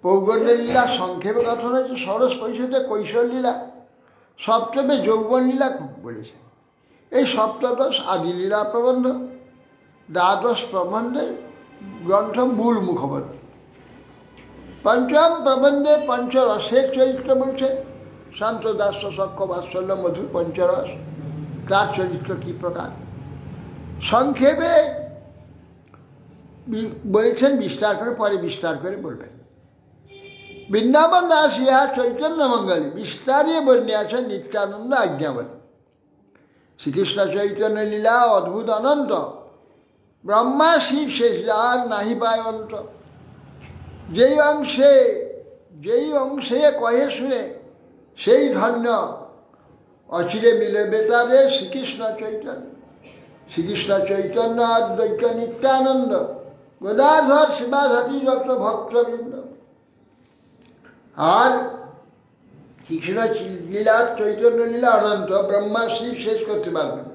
পৌগণ্য লীলা সংক্ষেপে গঠন হয়েছে, ষোড়শ পরিষদে কৈশোর লীলা, সপ্তমে যৌবন লীলা খুব বলেছে। এই সপ্তদশ আদি লীলা প্রবন্ধ, দ্বাদশ প্রবন্ধের গ্রন্থ মূল মুখবন্ধ। পঞ্চম প্রবন্ধে পঞ্চরসের চরিত্র বলছে, শান্ত দাস্য সক্ষ বাৎসল্য মধুর পঞ্চরস, তার চরিত্র কি প্রকার সংক্ষেপে বলেছেন, বিস্তার করে পরে বিস্তার করে বলবেন। বৃন্দাবন দাস ইহা চৈতন্য মঙ্গলে বিস্তারিয়ে বর্ণে আছেন নিত্যানন্দ আজ্ঞাবলী। শ্রীকৃষ্ণ চৈতন্য লীলা অদ্ভুত অনন্ত, ব্রহ্মা শিব শেষ যার নাহি পায় অন্ত। যেই অংশে কহে শুনে সেই ধন্য, অচিরে মিলবে তাদের শ্রীকৃষ্ণ চৈতন্য। শ্রীকৃষ্ণ চৈতন্য অদ্বৈত নিত্যানন্দ, গদাধর শিবাধারী যত ভক্তবৃন্দ। আর কৃষ্ণ লীলা চৈতন্য লীলা অনন্ত, ব্রহ্মা শিব শেষ করতে পারবেন।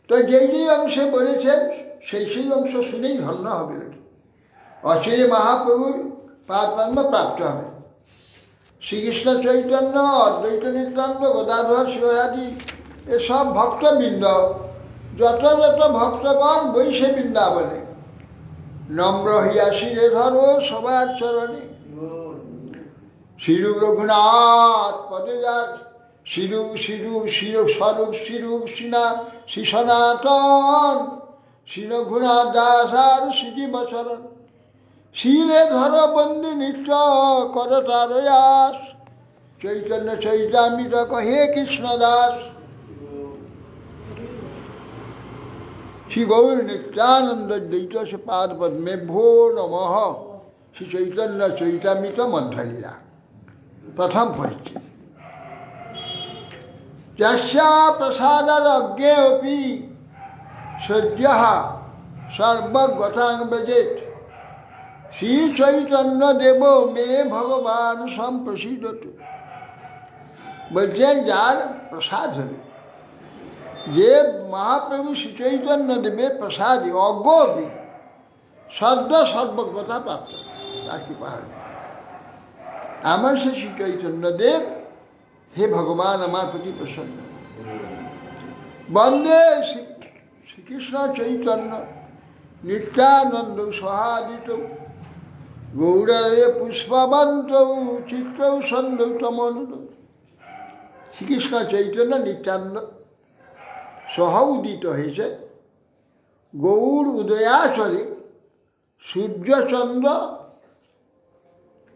তো যেই অংশে বলেছেন সেই অংশ শুনেই ধন্য হবে নাকি, অচিরে মহাপ্রভুর পাদপদ্ম প্রাপ্ত হবে। শ্রীকৃষ্ণ চৈতন্য অদ্বৈত নিত্যানন্দ গদাধর শিবাদি এসব ভক্তবৃন্দ যত যত ভক্তগণ বৈশে বৃন্দাবনে, নম্র হইয়া শিরে ধরো সবার চরণে। শিরূপ রঘুনাথ পদে যার, শিরূপ শিরূপ শিরূপ স্বরূপ শিরূপ সিনা শ্রী সনাতন, শ্রী রঘুনাথ দাস আর শ্রীজীব চরণ। শিরে ধর বন্দি নিত্য কর তার আস, চৈতন্য চৈতামৃত কহে কৃষ্ণ দাস। শ্রী গৌর নিত্যানন্দ দ্বৈত সে পাদ পদ্মে ভো নমঃ। শ্রী চৈতন্য চৈতামৃত মধ্যলীলা প্রথম পরিচ্ছেদ। যস্যা প্রসাদাদজ্ঞে অপি সদ্যঃ সর্বগতাং ব্রজেৎ, শ্রী চৈতন্য দেব মে ভগবান সম্প্রসিদতু। বলছেন যার প্রসাদ হবে, যে মহাপ্রভু শ্রী চৈতন্য দেবের প্রসাদে অজ্ঞ সদ্য সর্বজ্ঞতা প্রাপ্ত, তার কৃপা হবে। আমার সে শ্রী চৈতন্য দেব, হে ভগবান আমার প্রতি প্রসন্ন। বন্দে শ্রীকৃষ্ণ চৈতন্য নিত্যানন্দ সহাদিত, গৌড়ে পুষ্পবন্ত চিত্ত সন্দৌ তমনুদ। শ্রীকৃষ্ণ চৈতন্য নিত্যানন্দ সহ উদিত হয়েছে গৌড় উদয়াচলে, সূর্যচন্দ্র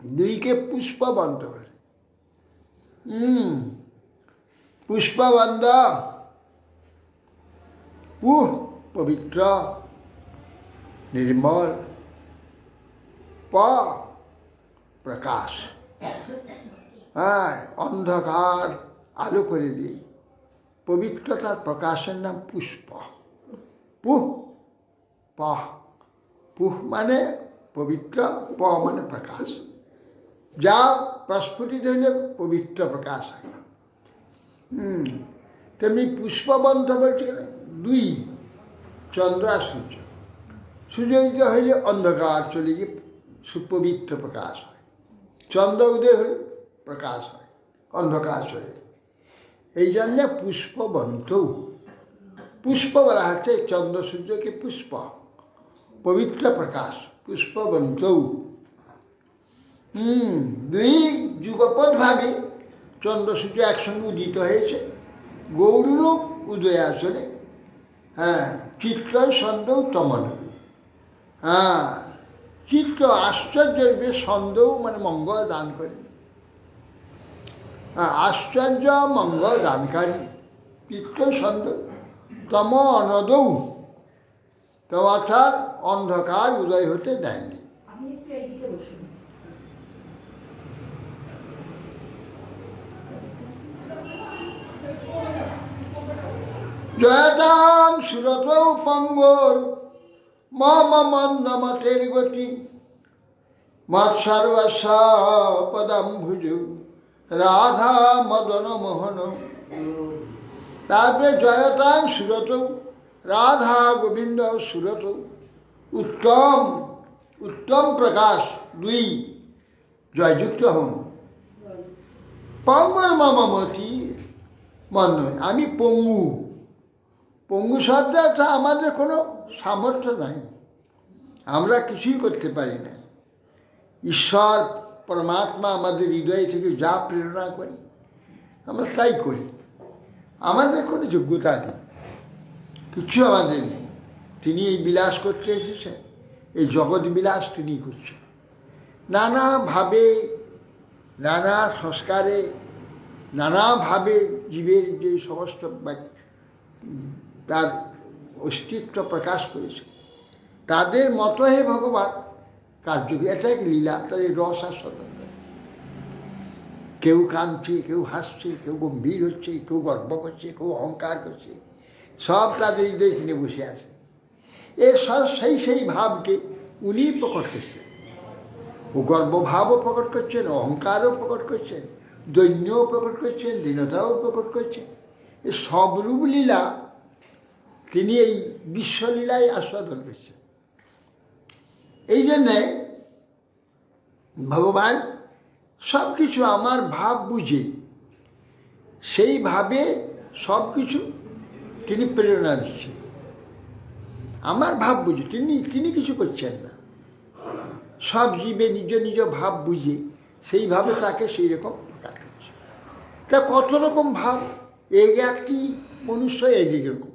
দুইকে পুষ্পবন্ত বলে। পুষ্পবন্ধ, পুহ পবিত্র নির্মল, প প্রকাশ, অন্ধকার আলো করে দিয়ে পবিত্রতার প্রকাশের নাম পুষ্প। পুহ পহ, পুহ মানে পবিত্র, প মানে প্রকাশ, যা প্রস্ফুটিত হইলে পবিত্র প্রকাশ হয়। তেমনি পুষ্পবন্ধ বলছে দুই, চন্দ্র আর সূর্য। সূর্য উদয় হইলে অন্ধকার চলে গিয়ে সুপবিত্র প্রকাশ হয়, চন্দ্র উদয় হলে প্রকাশ হয়, অন্ধকার চলে। এই জন্যে পুষ্পবন্ত, পুষ্প বলা হচ্ছে চন্দ্র সূর্যকে পুষ্প, পবিত্র প্রকাশ, পুষ্পবন্ত। দুই যুগপৎ ভাবে চন্দ্র সূর্য একসঙ্গে উদিত হয়েছে গৌরূপ উদয়াচলে। চিত্র সন্দৌ তমন, চিত্র আশ্চর্যের সন্দৌ মানে মঙ্গল দান করে, আশ্চর্য মঙ্গল দানকারী চিত্র সন্দৌ তম অনদৌ, তম অর্থাৎ অন্ধকার উদয় হতে দেয়নি। জয়তাং সুরতৌ পঙ্গর মম মন্দমতের গতি, মৎসর্বস্ব পদাম্ভুজ রাধা মদন মোহন। তারপরে জয়তাং সুরতৌ, রাধা গোবিন্দ সুরতৌ, উত্তম উত্তম প্রকাশ দুই জয়যুক্ত হন। পঙ্গর মমমতি, মন নয়, আমি পঙ্গু। পঙ্গু শব্দটা আমাদের কোনো সামর্থ্য নাই, আমরা কিছুই করতে পারি না। ঈশ্বর পরমাত্মা আমাদের হৃদয় থেকে যা প্রেরণা করে আমরা তাই করি, আমাদের কোনো যোগ্যতা নেই, কিছু আমাদের নেই। তিনি এই বিলাস করতে এসেছেন, এই জগৎ বিলাস তিনি করছেন। নানাভাবে, নানা সংস্কারে, নানাভাবে জীবের যে সমস্ত তার অস্তিত্ব প্রকাশ করেছে, তাদের মতো হে ভগবান কার্য, এটা এক লীলা, তাদের রস আর স্বতন্ত্র। কেউ কাঁদছে, কেউ হাসছে, কেউ গম্ভীর হচ্ছে, কেউ গর্ব করছে, কেউ অহংকার করছে, সব তাদের হৃদয় কিনে বসে আছে। এ সব সেই ভাবকে উনি প্রকট করছেন। ও গর্বভাবও প্রকট করছেন, অহংকারও প্রকট করছেন, দৈন্যও প্রকট করছেন, দীনতাও প্রকট করছেন। এ সব রূপ লীলা তিনি এই বিশ্বলীলায় আস্বাদন করছেন। এই জন্যে ভগবান সব কিছু আমার ভাব বুঝে সেইভাবে সব কিছু তিনি প্রেরণা দিচ্ছেন। আমার ভাব বুঝে, তিনি কিছু করছেন না। সব জীবে নিজ নিজ ভাব বুঝে সেইভাবে তাকে সেই রকম প্রকাশ করছে। তা কত রকম ভাব, একটি মনুষ্য রকম,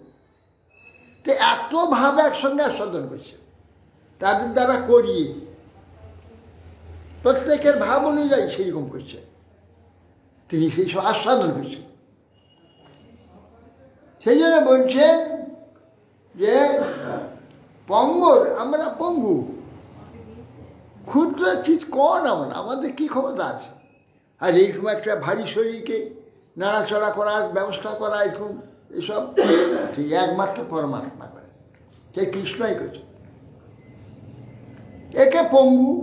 তো এত ভাব একসঙ্গে আস্বাদন করছে তাদের দ্বারা করিয়ে, প্রত্যেকের ভাব অনুযায়ী সেইরকম করছে, তিনি সেই সব আস্বাদন করছেন। সেই জন্য বলছেন যে পঙ্গর, আমরা পঙ্গু, ক্ষুদ্র চিজ কন, আমাদের কি ক্ষমতা আছে? আর এইরকম একটা ভারী শরীরকে নাড়াচড়া করার ব্যবস্থা করা, এরকম এসব ঠিক একমাত্র পরমাত্মা করে, সে কৃষ্ণই করছে। একে পঙ্গু,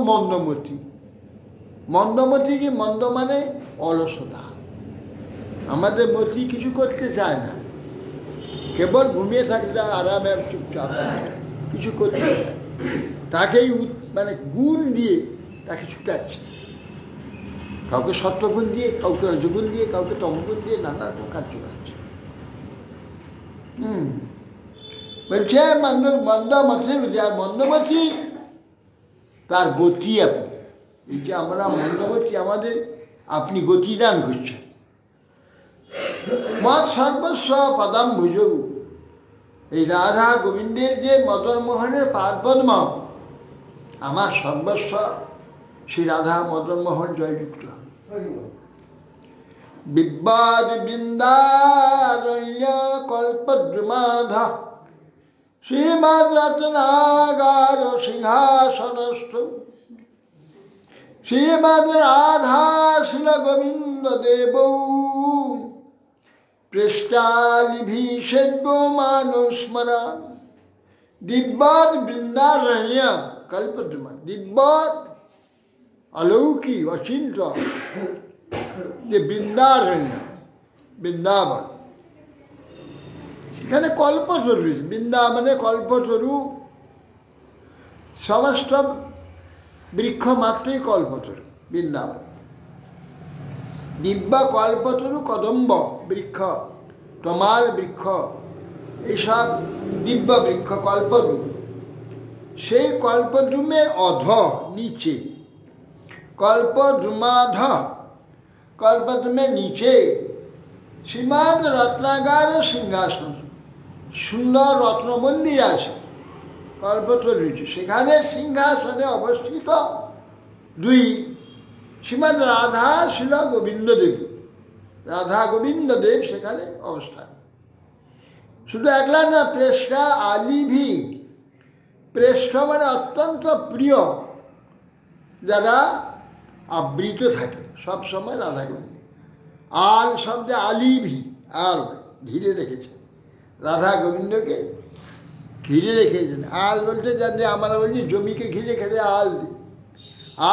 মন্দমতি। মন্দমতি কি? মন্দ মানে অলসতা। আমাদের মতি কিছু করতে চায় না, কেবল ঘুমিয়ে থাকলে আরামে চুপচাপ, কিছু করতে চায়। তাকেই মানে গুণ দিয়ে তাকে ছুটাচ্ছে, কাউকে সত্যগুণ দিয়ে, কাউকে রজগুণ দিয়ে, কাউকে তমগুণ দিয়ে, নানা রকম কার্য করছে। বলছে মন্দমতি তার গতি আপনি, এই যে আমরা মন্দমতি, আমাদের আপনি গতি দান করছেন। মত সর্বস্ব পদম ভুজৌ, এই রাধা গোবিন্দের যে মদন মোহনের পাদপদ্ম, আমার সর্বস্ব শ্রী রাধা মদন মোহন জয়যুক্ত। বিবাদ বৃন্দারণ্য কল্পদ্রুমাধ শ্রীমদ রত্নাগার সিংহাসনস্থ শ্রীমদ রাধা শিল গোবিন্দ দেব পৃষ্ঠালিভিষেদ্য মানুস্মরা। দিব্যদ বৃন্দারণ্য কল্পদ্রুমা, দিব্যদ অলৌকিক অচিন্ত যে বৃন্দারণ্য, বৃন্দাবন, সেখানে কল্পতরু রয়েছে। বৃন্দাবনে কল্পতরু, সমস্ত বৃক্ষ মাত্রই কল্পতরু বৃন্দাবন। দিব্য কল্পতরু কদম্ব বৃক্ষ, তমাল বৃক্ষ, এইসব দিব্য বৃক্ষ কল্পদ্রুম। সেই কল্পদ্রুমের অধ নিচে, কল্পদ্রুমাধ, কল্পদ্রুমের নিচে শ্রীমদ রত্নাগার সিংহাসন, সুন্দর রত্নমন্দির আছে কল্পতরু নিচে। সেখানে সিংহাসনে অবস্থিত দুই শ্রীমদ রাধা শিল গোবিন্দ দেব, রাধা গোবিন্দ দেব সেখানে অবস্থান। শুধু একলা না, প্রেষ্ঠা আলিভি, প্রেষ্ঠ মানে অত্যন্ত প্রিয়, যারা আবৃত থাকে সবসময় রাধা গোবিন্দ। আল শব্দে আলিভি, আল ঘিরে রেখেছে, রাধা গোবিন্দকে ঘিরে রেখেছেন। আল বলতে জানতে আমরা বলছি জমিকে ঘিরে রেখেছে আল দি,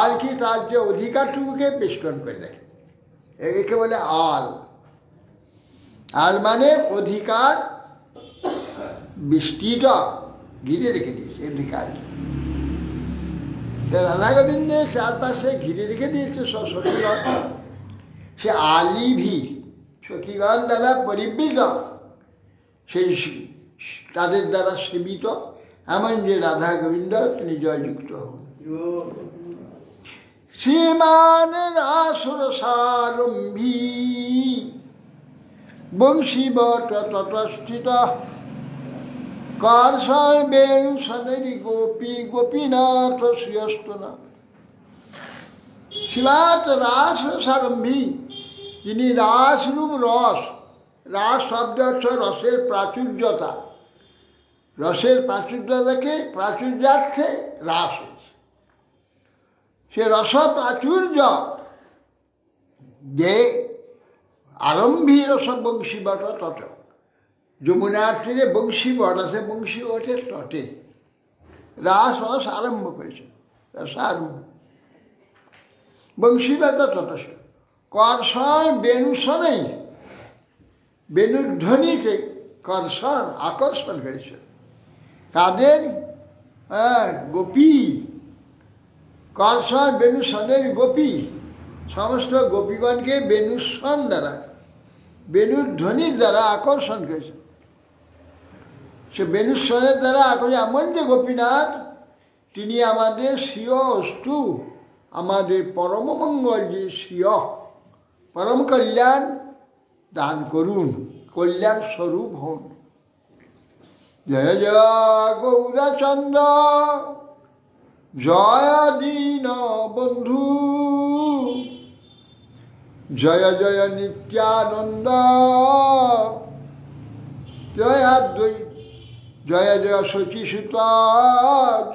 আল কি? তার যে অধিকারটুকুকে বেষ্টন করে রাখে, একে বলে আল। আল মানে অধিকার, বিস্তৃত, ঘিরে রেখে দিয়েছে অধিকার। রাধা গোবিন্দের চারপাশে ঘিরে রেখে দিয়েছে সখীগণ, সে আলিভি, সখীগণ দ্বারা পরিবৃত, সেই তাদের দ্বারা সেবিত, এমন যে রাধা গোবিন্দ তিনি জয়যুক্ত হন। শ্রীমান রাসরসারম্ভী বংশীবট ততস্থিত কারসার বেণু সনেরি গোপী গোপীনাথ শ্রীয়স্তনা। শিবাত রাসরসারম্ভী, যিনি রাসরূপ, রস, রাস শব্দ অর্থ রসের প্রাচুর্যতা, রসের প্রাচুর্যতাকে প্রাচুর্যার্থে রাস হয়েছে। সে রস প্রাচুর্য যে আরম্ভী রস বংশীবট তট, যমুনার তীরে বংশীবট আছে, বংশীবটের তটে রাস রস আরম্ভ করেছে, রসারম্ভ বংশীবট তটস্থ। কর্ষণ বেণুসনেই, বেণুর ধ্বনিতে কর্ষণ আকর্ষণ করেছে তাদের গোপী। কর্ষণ বেণুসনের গোপী, সমস্ত গোপীগণকে বেণুসন দ্বারা, বেণুর ধ্বনির দ্বারা আকর্ষণ করেছে। সে বেণুস্বরের দ্বারা এখন এমন যে গোপীনাথ তিনি আমাদের শ্রিয় অস্তু, আমাদের পরম মঙ্গল যে শ্রিয় পরম কল্যাণ দান করুন, কল্যাণ স্বরূপ হন। জয় জয় গৌরচন্দ্র, জয় দীন বন্ধু, জয় জয় নিত্যানন্দ, জয় দ্বৈত, জয় জয় শচীসুত,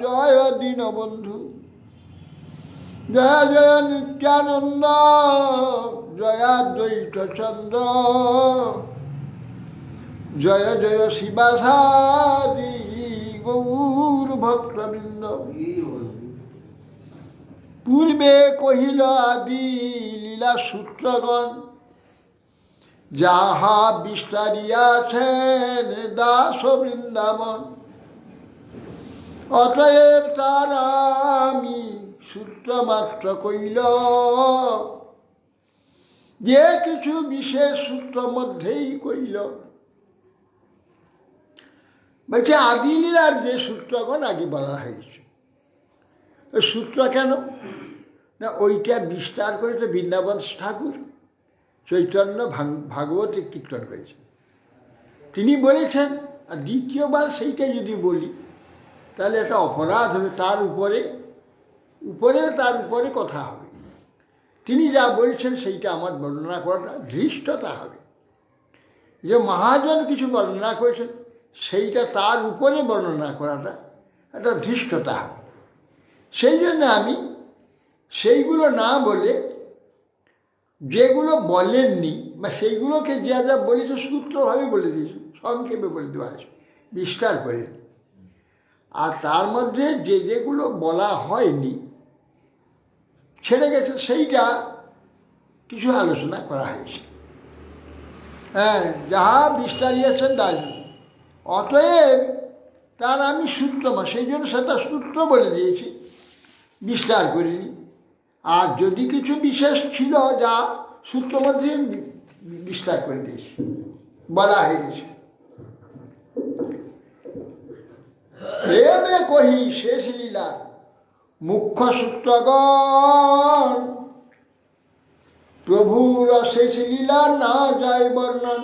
জয় দীনবন্ধু, জয় জয় নিত্যানন্দ, জয় দ্বৈত চন্দ্র, জয় জয় শিবাসাদি গৌর ভক্তবৃন্দ। পূর্বে কহিল আদি লীলা সূত্রগণ, যাহা বিস্তারিয়াছেন দাস বৃন্দাবন। অতএব তার আমি সূত্র মাত্র কইল, যে কিছু বিশেষ সূত্র মধ্যেই কইল। বলছে আদি লীলার যে সূত্রগণ আগে বলা হয়েছে, ওই সূত্র কেন না, ওইটা বিস্তার করেছে বৃন্দাবন ঠাকুর চৈতন্য ভাগবতে কীর্তন করেছেন, তিনি বলেছেন। আর দ্বিতীয়বার সেইটা যদি বলি তাহলে একটা অপরাধ হবে, তার উপরে কথা হবে। তিনি যা বলছেন সেইটা আমার বর্ণনা করাটা ধৃষ্টতা হবে। যে মহাজন কিছু বর্ণনা করেছেন সেইটা তার উপরে বর্ণনা করাটা একটা ধৃষ্টতা হবে। সেই জন্য আমি সেইগুলো না বলে যেগুলো বলেননি বা সেইগুলোকে যা যা বলেছে সূত্রভাবে বলে দিয়েছে, সংক্ষেপে বলে দেওয়া হয়েছে, বিস্তার করে। আর তার মধ্যে যে যেগুলো বলা হয়নি ছেড়ে গেছে সেইটা কিছু আলোচনা করা হয়েছে। হ্যাঁ, যাহা বিস্তারিয়েছেন দাস, অতএব তার আমি সূত্র সেই জন্য সেটা সূত্র বলে দিয়েছি, বিস্তার করিনি। আর যদি কিছু বিশেষ ছিল যা সূত্র মধ্যে বিস্তার করে দিয়েছি, বলা হয়ে গেছে। এবে কহি শেষ লীলা মুখ্য সূত্রগণ, প্রভুর শেষ লীলা না যায় বর্ণন।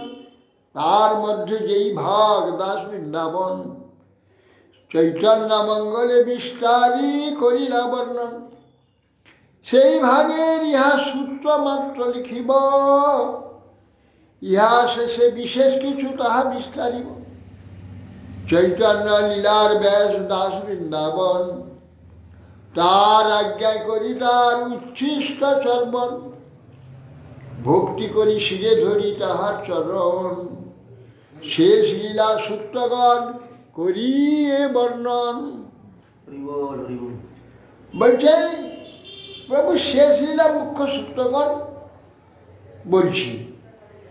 তার মধ্যে যেই ভাগ দাস বৃন্দাবন, চৈতন্য মঙ্গলে বিস্তারী করিলা বর্ণন। সেই ভাগের ইহা সূত্র মাত্র লিখিব, ইহা শেষে বিশেষ কিছু তাহা বিস্তারিব। চৈতন্য লীলার ব্যাস দাস বৃন্দাবন, তার আজ্ঞা করি তার উচ্ছিষ্ট চর্বণ। ভক্তি করি শিরে ধরি তাহার চরণ, শেষ লীলা সূত্রগণ করিয়ে বর্ণন। বলছেন প্রভু শেষ লীলা মুখ্য সূত্রগণ বলছি।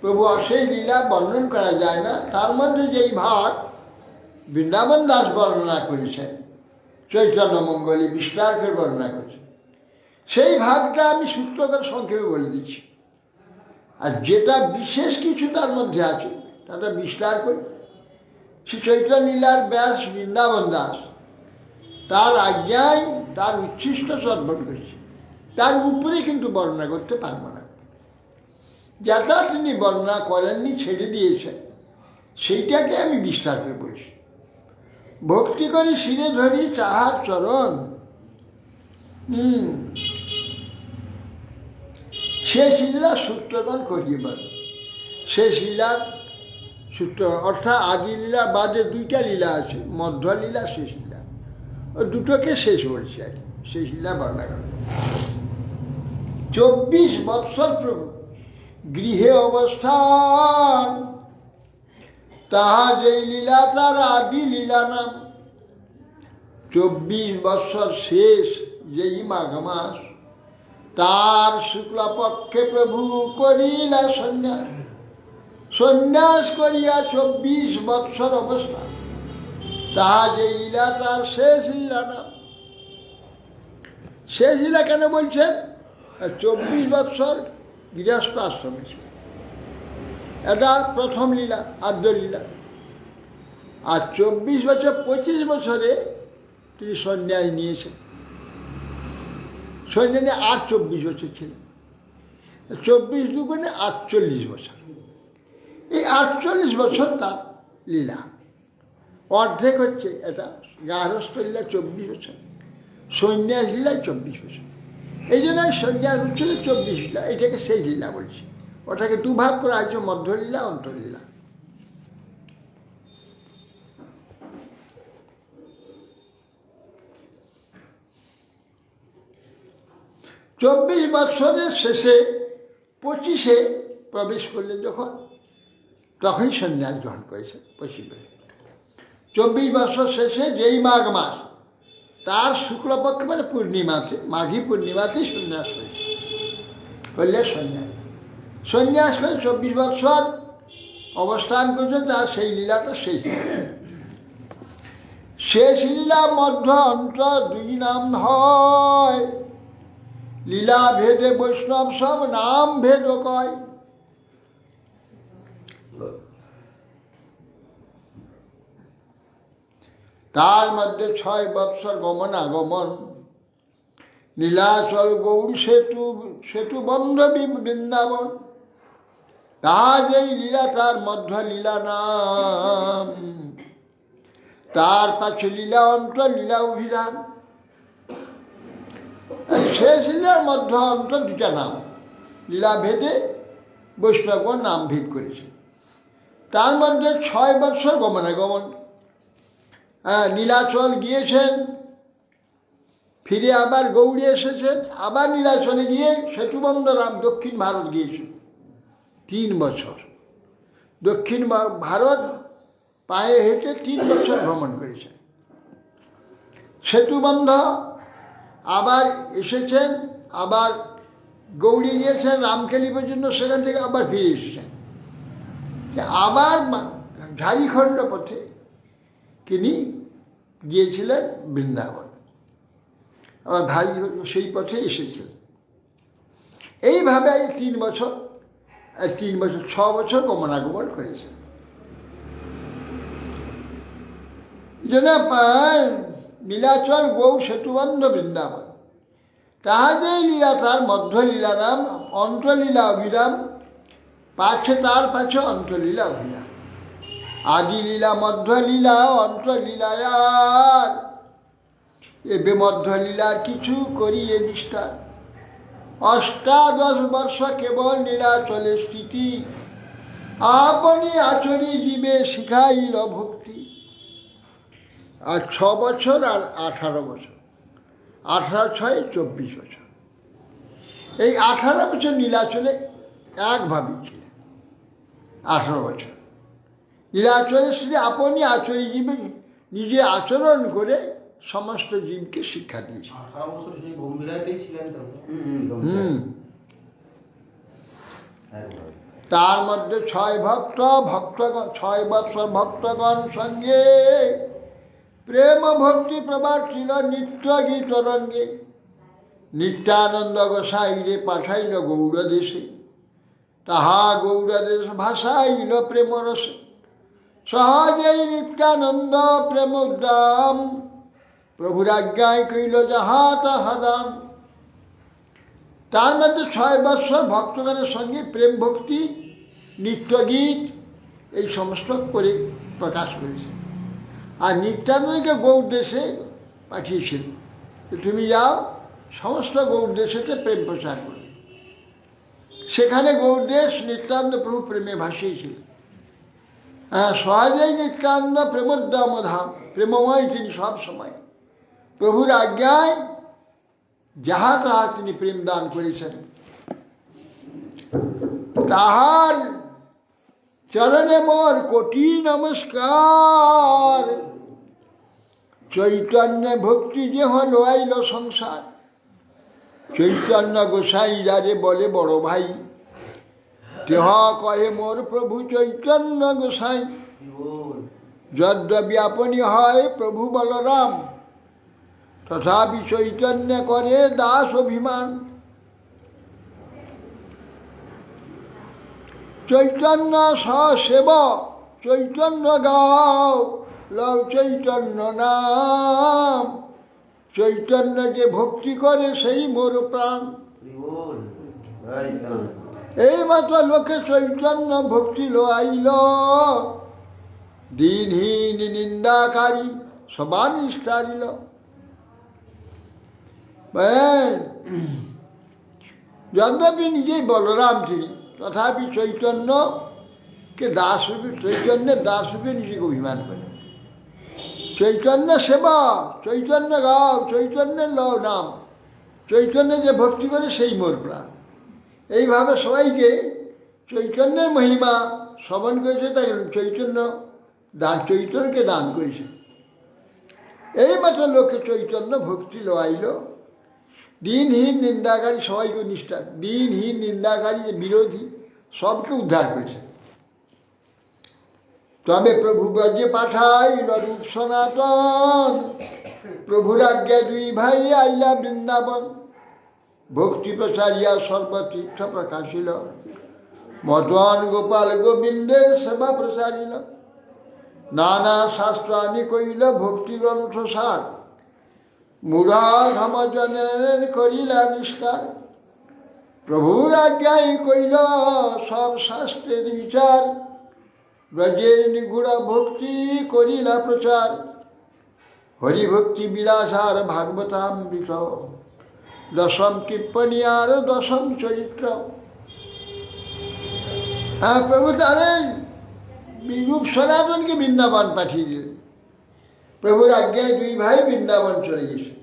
প্রভু অশেষ লীলা বর্ণন করা যায় না, তার মধ্যে যেই ভাগ বৃন্দাবন দাস বর্ণনা করেছেন, চৈতন্য মঙ্গলে বিস্তার করে বর্ণনা করেছেন, সেই ভাগটা আমি সূত্রগণ সংক্ষেপে বলে দিচ্ছি। আর যেটা বিশেষ কিছু তার মধ্যে আছে তাটা বিস্তার করে শ্রী চৈতন্য লীলার ব্যাস বৃন্দাবন দাস তার আজ্ঞায় তার উচ্ছিষ্ট সর্বণ করেছে। তার উপরে কিন্তু বর্ণনা করতে পারবো না। যেটা তিনি বর্ণনা করেননি, ছেড়ে দিয়েছেন, সেইটাকে আমি বিস্তার করে বলছি। ভক্তি করি শিরে ধরি তাহার চরণ, শেষ লীলা সূত্রগণ করিয়ে বল। শেষ লীলার সূত্র অর্থাৎ আদি লীলা বাদে দুইটা লীলা আছে, মধ্য লীলা শেষ লীলা, ওই দুটোকে শেষ বলছি আর কি। শেষ লীলা বর্ণনা করে 24 বৎসর প্রভু গৃহে অবস্থান, তাহা যেই লীলা তার আদি লীলা নাম। 24 বৎসর শেষ যেই মাঘ মাস, তার শুক্লপক্ষে প্রভু করিলা সন্ন্যাস। সন্ন্যাস করিয়া 24 বৎসর অবস্থা, তাহা যে লীলা তার শেষ লীলা নাম। শেষ লীলা কেন বলছেন? 24 বৎসর গৃহস্থ আশ্রমে ছিল, এটা প্রথম লীলা, আদ্য লীলা। আর 24 বছর 25 বছরে তিনি সন্ন্যাস নিয়েছেন। সন্ন্যাস নিয়ে আর 24 বছর ছিলেন। 24 দুগুণে 48 বছর। এই 48 বছর তার লীলা। অর্ধেক হচ্ছে এটা গার্হস্থ লীলা 24 বছর, সন্ন্যাস লীলায় 24 বছর। এই জন্য সন্ন্যাস হচ্ছিল 24 লীলা, এটাকে সেই লীলা বলছি। ওটাকে দুভাগ করা হয়েছে, মধ্যলীলা, অন্তলীলা। চব্বিশ বৎসরের শেষে 25-এ প্রবেশ করলেন যখন, তখনই সন্ন্যাস গ্রহণ করেছেন। 24 বৎসর শেষে যেই মাঘ মাস, তার শুক্লপক্ষ মানে পূর্ণিমাতে, মাঘী পূর্ণিমাতেই সন্ন্যাস হয়েছে। করলে সন্ন্যাস করে 24 বৎসর অবস্থান করছেন। তার সেই লীলাটা শেষ লীলা মধ্য অন্ত দুই নাম হয়, লীলা ভেদে বৈষ্ণব সব নাম ভেদ কয়। তার মধ্যে 6 বৎসর গমনাগমন, নীলাচল গৌর সেতু বন্ধ বৃন্দাবন। তাহার যেই লীলা তার মধ্য লীলা নাম, তার পাশে লীলা অন্ত লীলা অভিধান। শেষ লীলার মধ্য অন্ত দুটা নাম, লীলা ভেদে বৈষ্ণবগণ নাম ভেদ করেছে। তার মধ্যে 6 বৎসর গমনাগমন। নীলাচল গিয়েছেন, ফিরে আবার গৌড়ে এসেছেন, আবার নীলাচলে গিয়ে সেতুবন্ধ রাম দক্ষিণ ভারত গিয়েছেন। 3 বছর দক্ষিণ ভারত পায়ে হেঁটে 3 বছর ভ্রমণ করেছেন। সেতুবন্ধ আবার এসেছেন, আবার গৌড়ে গিয়েছেন রামকেলি পর্যন্ত, সেখান থেকে আবার ফিরে এসেছেন। আবার ঝাড়িখণ্ড পথে তিনি গিয়েছিলেন বৃন্দাবন, আবার সেই পথে এসেছিলেন। এইভাবে 3 বছর 6 বছর গমনাগমন করেছেন। নীলাচল গৌর সেতুবন্ধ বৃন্দাবন, তাহাদের লীলা তার মধ্য লীলা নাম, অন্তলীলা অভিরাম। তার পাছে অন্তলীলা অভিরাম। আদি লীলা মধ্য লীলা অন্তলীলায়ার, এবে মধ্য লীলার কিছু করিয়ে বিস্তার। 18 বর্ষ কেবল নীলাচলে স্থিতি, আপনি আচরি জীবে শিখাইল ভক্তি। আর 6 বছর আর 18 বছর, 18 6 24 বছর। এই 18 বছর নীলাচলে একভাবে ছিলেন। 18 বছর নীলাচলে শ্রী আপনি আচরি জীবে নিজে আচরণ করে সমস্ত জীবকে শিক্ষা দিয়েছে। 18 বছর সেই গম্ভীরাতেই ছিলেন তো। তার মধ্যে 6 বৎসর ভক্তগণ সঙ্গে প্রেম ভক্তি প্রবার্তিল নিত্য গীত রঙ্গে। নিত্যানন্দ গোসাইরে পাঠাইল গৌড় দেশে, তাহা গৌড় দেশ ভাসাইল প্রেম রসে। সহজেই নিত্যানন্দ প্রেম উদ্দাম, প্রভুর আজ্ঞায় কইল যাহা তাহা দান। তার মধ্যে 6 বৎসর ভক্তগণের সঙ্গে প্রেম ভক্তি নিত্যগীত এই সমস্ত করে প্রকাশ করেছে। আর নিত্যানন্দকে গৌড় দেশে পাঠিয়েছিল, তুমি যাও সমস্ত গৌড় দেশেতে প্রেম প্রচার করবে। সেখানে গৌড় দেশ নিত্যানন্দ প্রভু প্রেমে ভাসিয়েছিল। সহজেই নিত্যানন্দ প্রেমোদ্দাম ধাম, প্রেমময় তিনি সব সময়। প্রভুর আজ্ঞায় যাহা তাহা তিনি প্রেম দান করেছেন। তাহার চরণে মোর কোটি নমস্কার, চৈতন্য ভক্তি যে হল আইল সংসার। চৈতন্য গোসাই যারে বলে বড় ভাই, কেহ কহে মোর প্রভু চৈতন্য গোসাই। যদ্যপি আপনি হয় প্রভু বলরাম, তথাপি চৈতন্য করে দাস অভিমান। চৈতন্য সেব চৈতন্য গাও, লও চৈতন্য নাম। চৈতন্য যে ভক্তি করে সেই মোর প্রাণ। বল ভাই কান এই মাত্র লোকে চৈতন্য ভক্তি লো আইল, দিনহীন নিন্দাকারী সবানি সারিল। যদ্যপি নিজেই বলরাম তিনি, তথাপি চৈতন্যকে দাসরূপে, চৈতন্যের দাসরূপে নিজেকে অভিমান করে। চৈতন্য সেবা, চৈতন্য গাও, চৈতন্যের লও নাম। চৈতন্য যে ভক্তি করে সেই মোর প্রাণ। এইভাবে সবাইকে চৈতন্যের মহিমা শ্রবণ করেছে, তাই চৈতন্য দান, চৈতন্যকে দান করেছে। এই মাত্র লোকে চৈতন্য ভক্তি লোয়াইল, দিনহীন নিন্দাকারী সবাইকে নিষ্ঠা, দিনহীন নিন্দাকারী যে বিরোধী সবকে উদ্ধার করেছে। তবে প্রভু ব্রজে পাঠাইল রূপ সনাতন, প্রভুর আজ্ঞা দুই ভাই আইলা বৃন্দাবন। ভক্তি প্রচারিয়া সর্বতীর্থ প্রকাশিল, মদন গোপাল গোবিন্দের সেবা প্রসারিল। নানা শাস্ত্রানি কইল ভক্তি গ্রন্থ সার, মূঢ়া ধমজনের করিলা নিষ্কার। প্রভুর আজ্ঞাই কইল সব শাস্ত্রের বিচার, ব্রজের নিগুড়া ভক্তি করিলা প্রচার। হরিভক্তি বিলাসার ভাগবতামৃত, দশম টিপ্পণী আর দশম চরিত্র। হ্যাঁ, প্রভু তারেন রূপ সনাতনকে বৃন্দাবন পাঠিয়ে দিলেন। প্রভুর আজ্ঞায় দুই ভাই বৃন্দাবন চলে গেছে,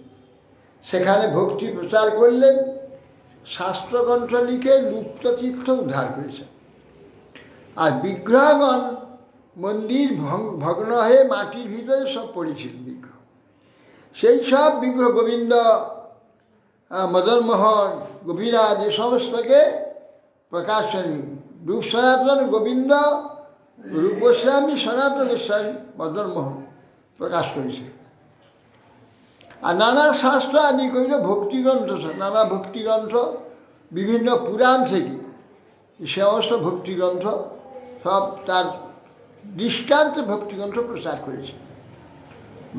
সেখানে ভক্তি প্রচার করলেন, শাস্ত্রগ্রন্থ লিখে লুপ্ত তীর্থ উদ্ধার করেছেন। আর বিগ্রহগণ মন্দির ভগ্ন হয়ে মাটির ভিতরে সব পড়েছিল বিগ্রহ। সেই সব বিগ্রহ গোবিন্দ, মদনমোহন, গোপীনাথ এই সমস্তকে প্রকাশ রূপ সনাতন গোবিন্দ, রূপ গোস্বামী, সনাতনেশ্বরী, মদনমোহন প্রকাশ করেছে। আর নানা শাস্ত্র আদি কইল ভক্তিগ্রন্থ, নানা ভক্তিগ্রন্থ বিভিন্ন পুরাণ থেকে সমস্ত ভক্তিগ্রন্থ সব তার দৃষ্টান্ত ভক্তিগ্রন্থ প্রচার করেছে।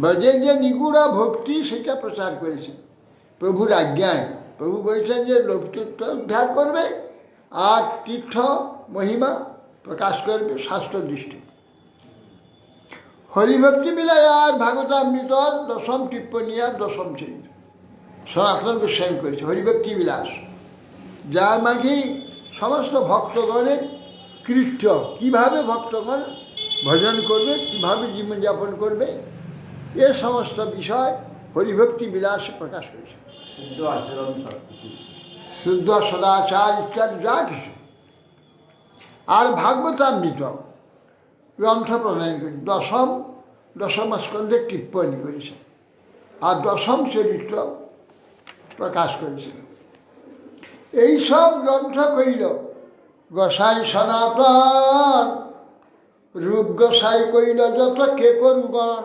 ব্রজের যে নিগুড়া ভক্তি সেটা প্রচার করেছে প্রভুর আজ্ঞায়। প্রভু বলেছেন যে লোকতীর্থ উদ্ধার করবে আর তীর্থ মহিমা প্রকাশ করবে শাস্ত্র দৃষ্টি। হরিভক্তি বিলায় আর ভাগবতামৃত দশম টিপ্পণী আর দশম চরিত্র সনাতন গোস্বামী করেছে। হরিভক্তি বিলাস, যার মাঝে সমস্ত ভক্তগণের কৃত্য, কিভাবে ভক্তগণ ভজন করবে, কিভাবে জীবনযাপন করবে, এ সমস্ত বিষয় হরিভক্তি বিলাস প্রকাশ করেছে। শুদ্ধ আচরণ সৎকৃতি, শুদ্ধ সদাচার ইত্যাদি যা কিছু। আর ভাগবতামৃত গ্রন্থ প্রণয়ন করে দশম স্কন্ধের টিপ্পণী করেছে আর দশম চরিত্র প্রকাশ করেছিল। এইসব গ্রন্থ কইল গোসাই সনাতন, রূপ গোসাই কইল যত কে করুগণ,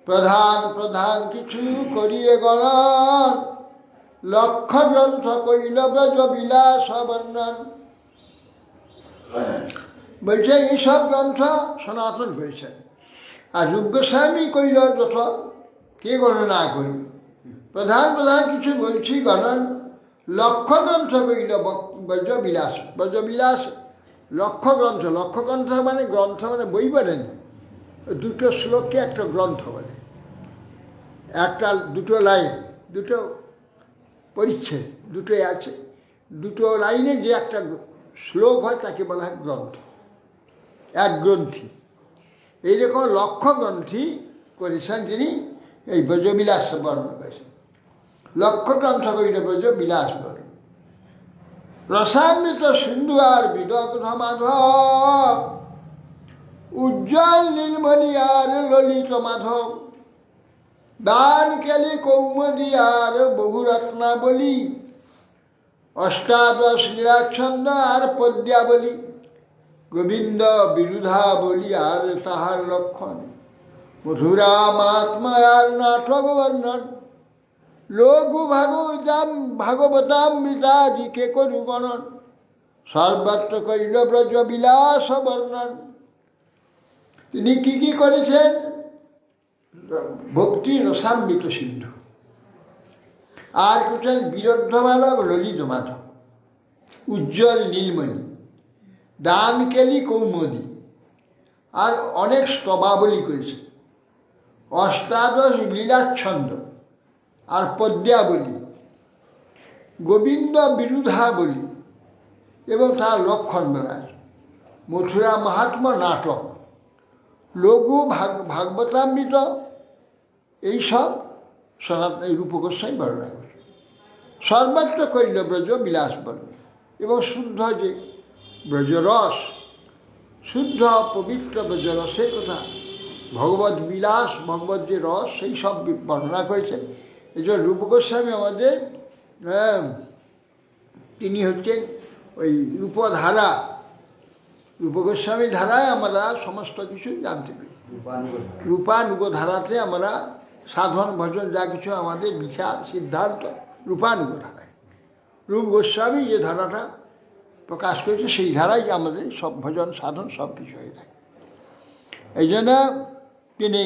প্রধান প্রধান কিছু করিয়ে গণন, লক্ষ গ্রন্থ কইল ব্রজ বিলাস বর্ণন। বলছে এইসব গ্রন্থ সনাতন করেছেন, আর রূপ গোস্বামী কইল যত কে গণনা করবে, প্রধান প্রধান কিছু বলছি গণন, লক্ষ গ্রন্থ কইল ব্রজবিলাস। ব্রজবিলাস লক্ষ গ্রন্থ, লক্ষ গ্রন্থ মানে গ্রন্থ মানে বই বলে না, দুটো শ্লোককে একটা গ্রন্থ বলে। একটা দুটো লাইন, দুটো পরিচ্ছেদ দুটোই আছে, দুটো লাইনে যে একটা শ্লোক হয় তাকে বলা হয় গ্রন্থ, এক গ্রন্থি। এইরকম লক্ষ গ্রন্থি করেছেন যিনি এই ব্রজবিলাস বর্ণন করেছেন। লক্ষ গ্রন্থ কইল ব্রজবিলাস বর্ণন। রসামৃত সিন্ধু আর বিদগ্ধ মাধব, উজ্জ্বল নীলমণি আর ললিত মাধব, দান কেলি কৌমদি আর বহু রত্নাবলী, অষ্টাদশ লীলাচ্ছন্দ আর পদ্যাবলী, গোবিন্দ বিরুধাবলী আর তাহার লক্ষণ, মধুরা মাহাত্মা আর নাটক বর্ণন, লঘু ভাগবতামৃতাদি কে করু গণন, সর্বত্র করিল ব্রজ বিলাস বর্ণন। তিনি কি করেছেন? ভক্তি রসান্বিত সিন্ধু, আর করছেন বিরুদ্ধ বালক ললিত মাধব, উজ্জ্বল নীলমণি, দান কেলি কৌমদী, আর অনেক স্তবাবলী করেছে, অষ্টাদশ লীলাচ্ছন্দ আর পদ্যাবলী, গোবিন্দ বিরুধাবলী এবং তার লক্ষণ বেলায়, মথুরা মাহাত্ম্য নাটক, লঘু ভাগবতামৃত, এইসব সনাতন রূপ গোস্বামী বর্ণনা করে। সর্বত্র করিল ব্রজ বিলাস বর্ণ, এবং শুদ্ধ যে ব্রজরস, শুদ্ধ পবিত্র ব্রজরসের কথা, ভগবত বিলাস, ভগবত যে রস, সেই সব বর্ণনা করেছেন। এই জন্য রূপ গোস্বামী আমাদের, তিনি হচ্ছেন ওই রূপধারা, রূপ গোস্বামী ধারায় আমরা সমস্ত কিছু জানতে পারি। রূপানুগ ধারাতে আমরা সাধন ভজন যা কিছু আমাদের বিচার সিদ্ধান্ত রূপানুগ ধারায়, রূপ গোস্বামী যে ধারাটা প্রকাশ করেছে সেই ধারায় আমাদের সব ভজন সাধন সব কিছু হয়ে থাকে। এই জন্য তিনি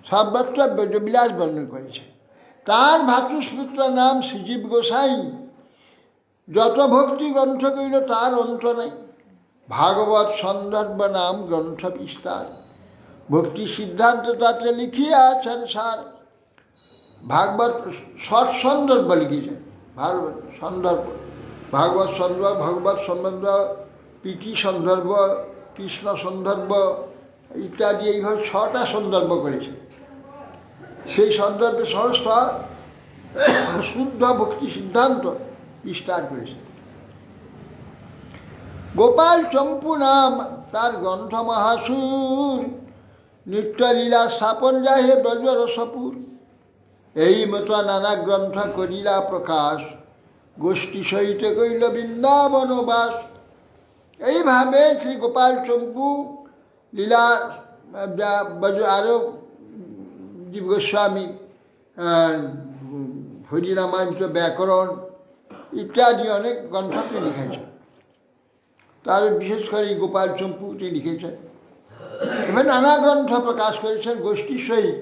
সর্বত্র ব্রজবিলাস বর্ণন করেছেন। তার ভাতৃপুত্র নাম শ্রীজীব গোসাই, যত ভক্তি গ্রন্থ করিল তার অন্ত নাই, ভাগবত সন্দর্ভ নাম গ্রন্থ বিস্তার, ভক্তি সিদ্ধান্ত তাতে লিখিয়াছেন সার। ভাগবত ষট সন্দর্ভ লিখেছেন, ভাগবত সন্দর্ভ, ভাগবত সন্দর্ভ, ভগবত সম্বন্ধ, প্রীতি সন্দর্ভ, কৃষ্ণ সন্দর্ভ ইত্যাদি, এইভাবে 6টা সন্দর্ভ করেছেন। সেই সন্দর্ভে সমস্ত শুদ্ধ ভক্তি সিদ্ধান্ত বিস্তার করেছেন। গোপাল চম্পু নাম তার গ্রন্থ মহাসুর, নিত্যলীলা স্থাপন যাহে ব্রজ রসপুর, এই মতো নানা গ্রন্থ করিলা প্রকাশ, গোষ্ঠী সহিত কইল বৃন্দাবন বাস। এইভাবে শ্রী গোপাল চম্পু লীলা, আরও জীব গোস্বামী হরিনামায়িত ব্যাকরণ ইত্যাদি অনেক গ্রন্থ তিনি লিখেছেন। তার বিশেষ করে এই গোপাল চম্পু তিনি লিখেছেন। এবার নানা গ্রন্থ প্রকাশ করেছেন গোষ্ঠীর সহিত।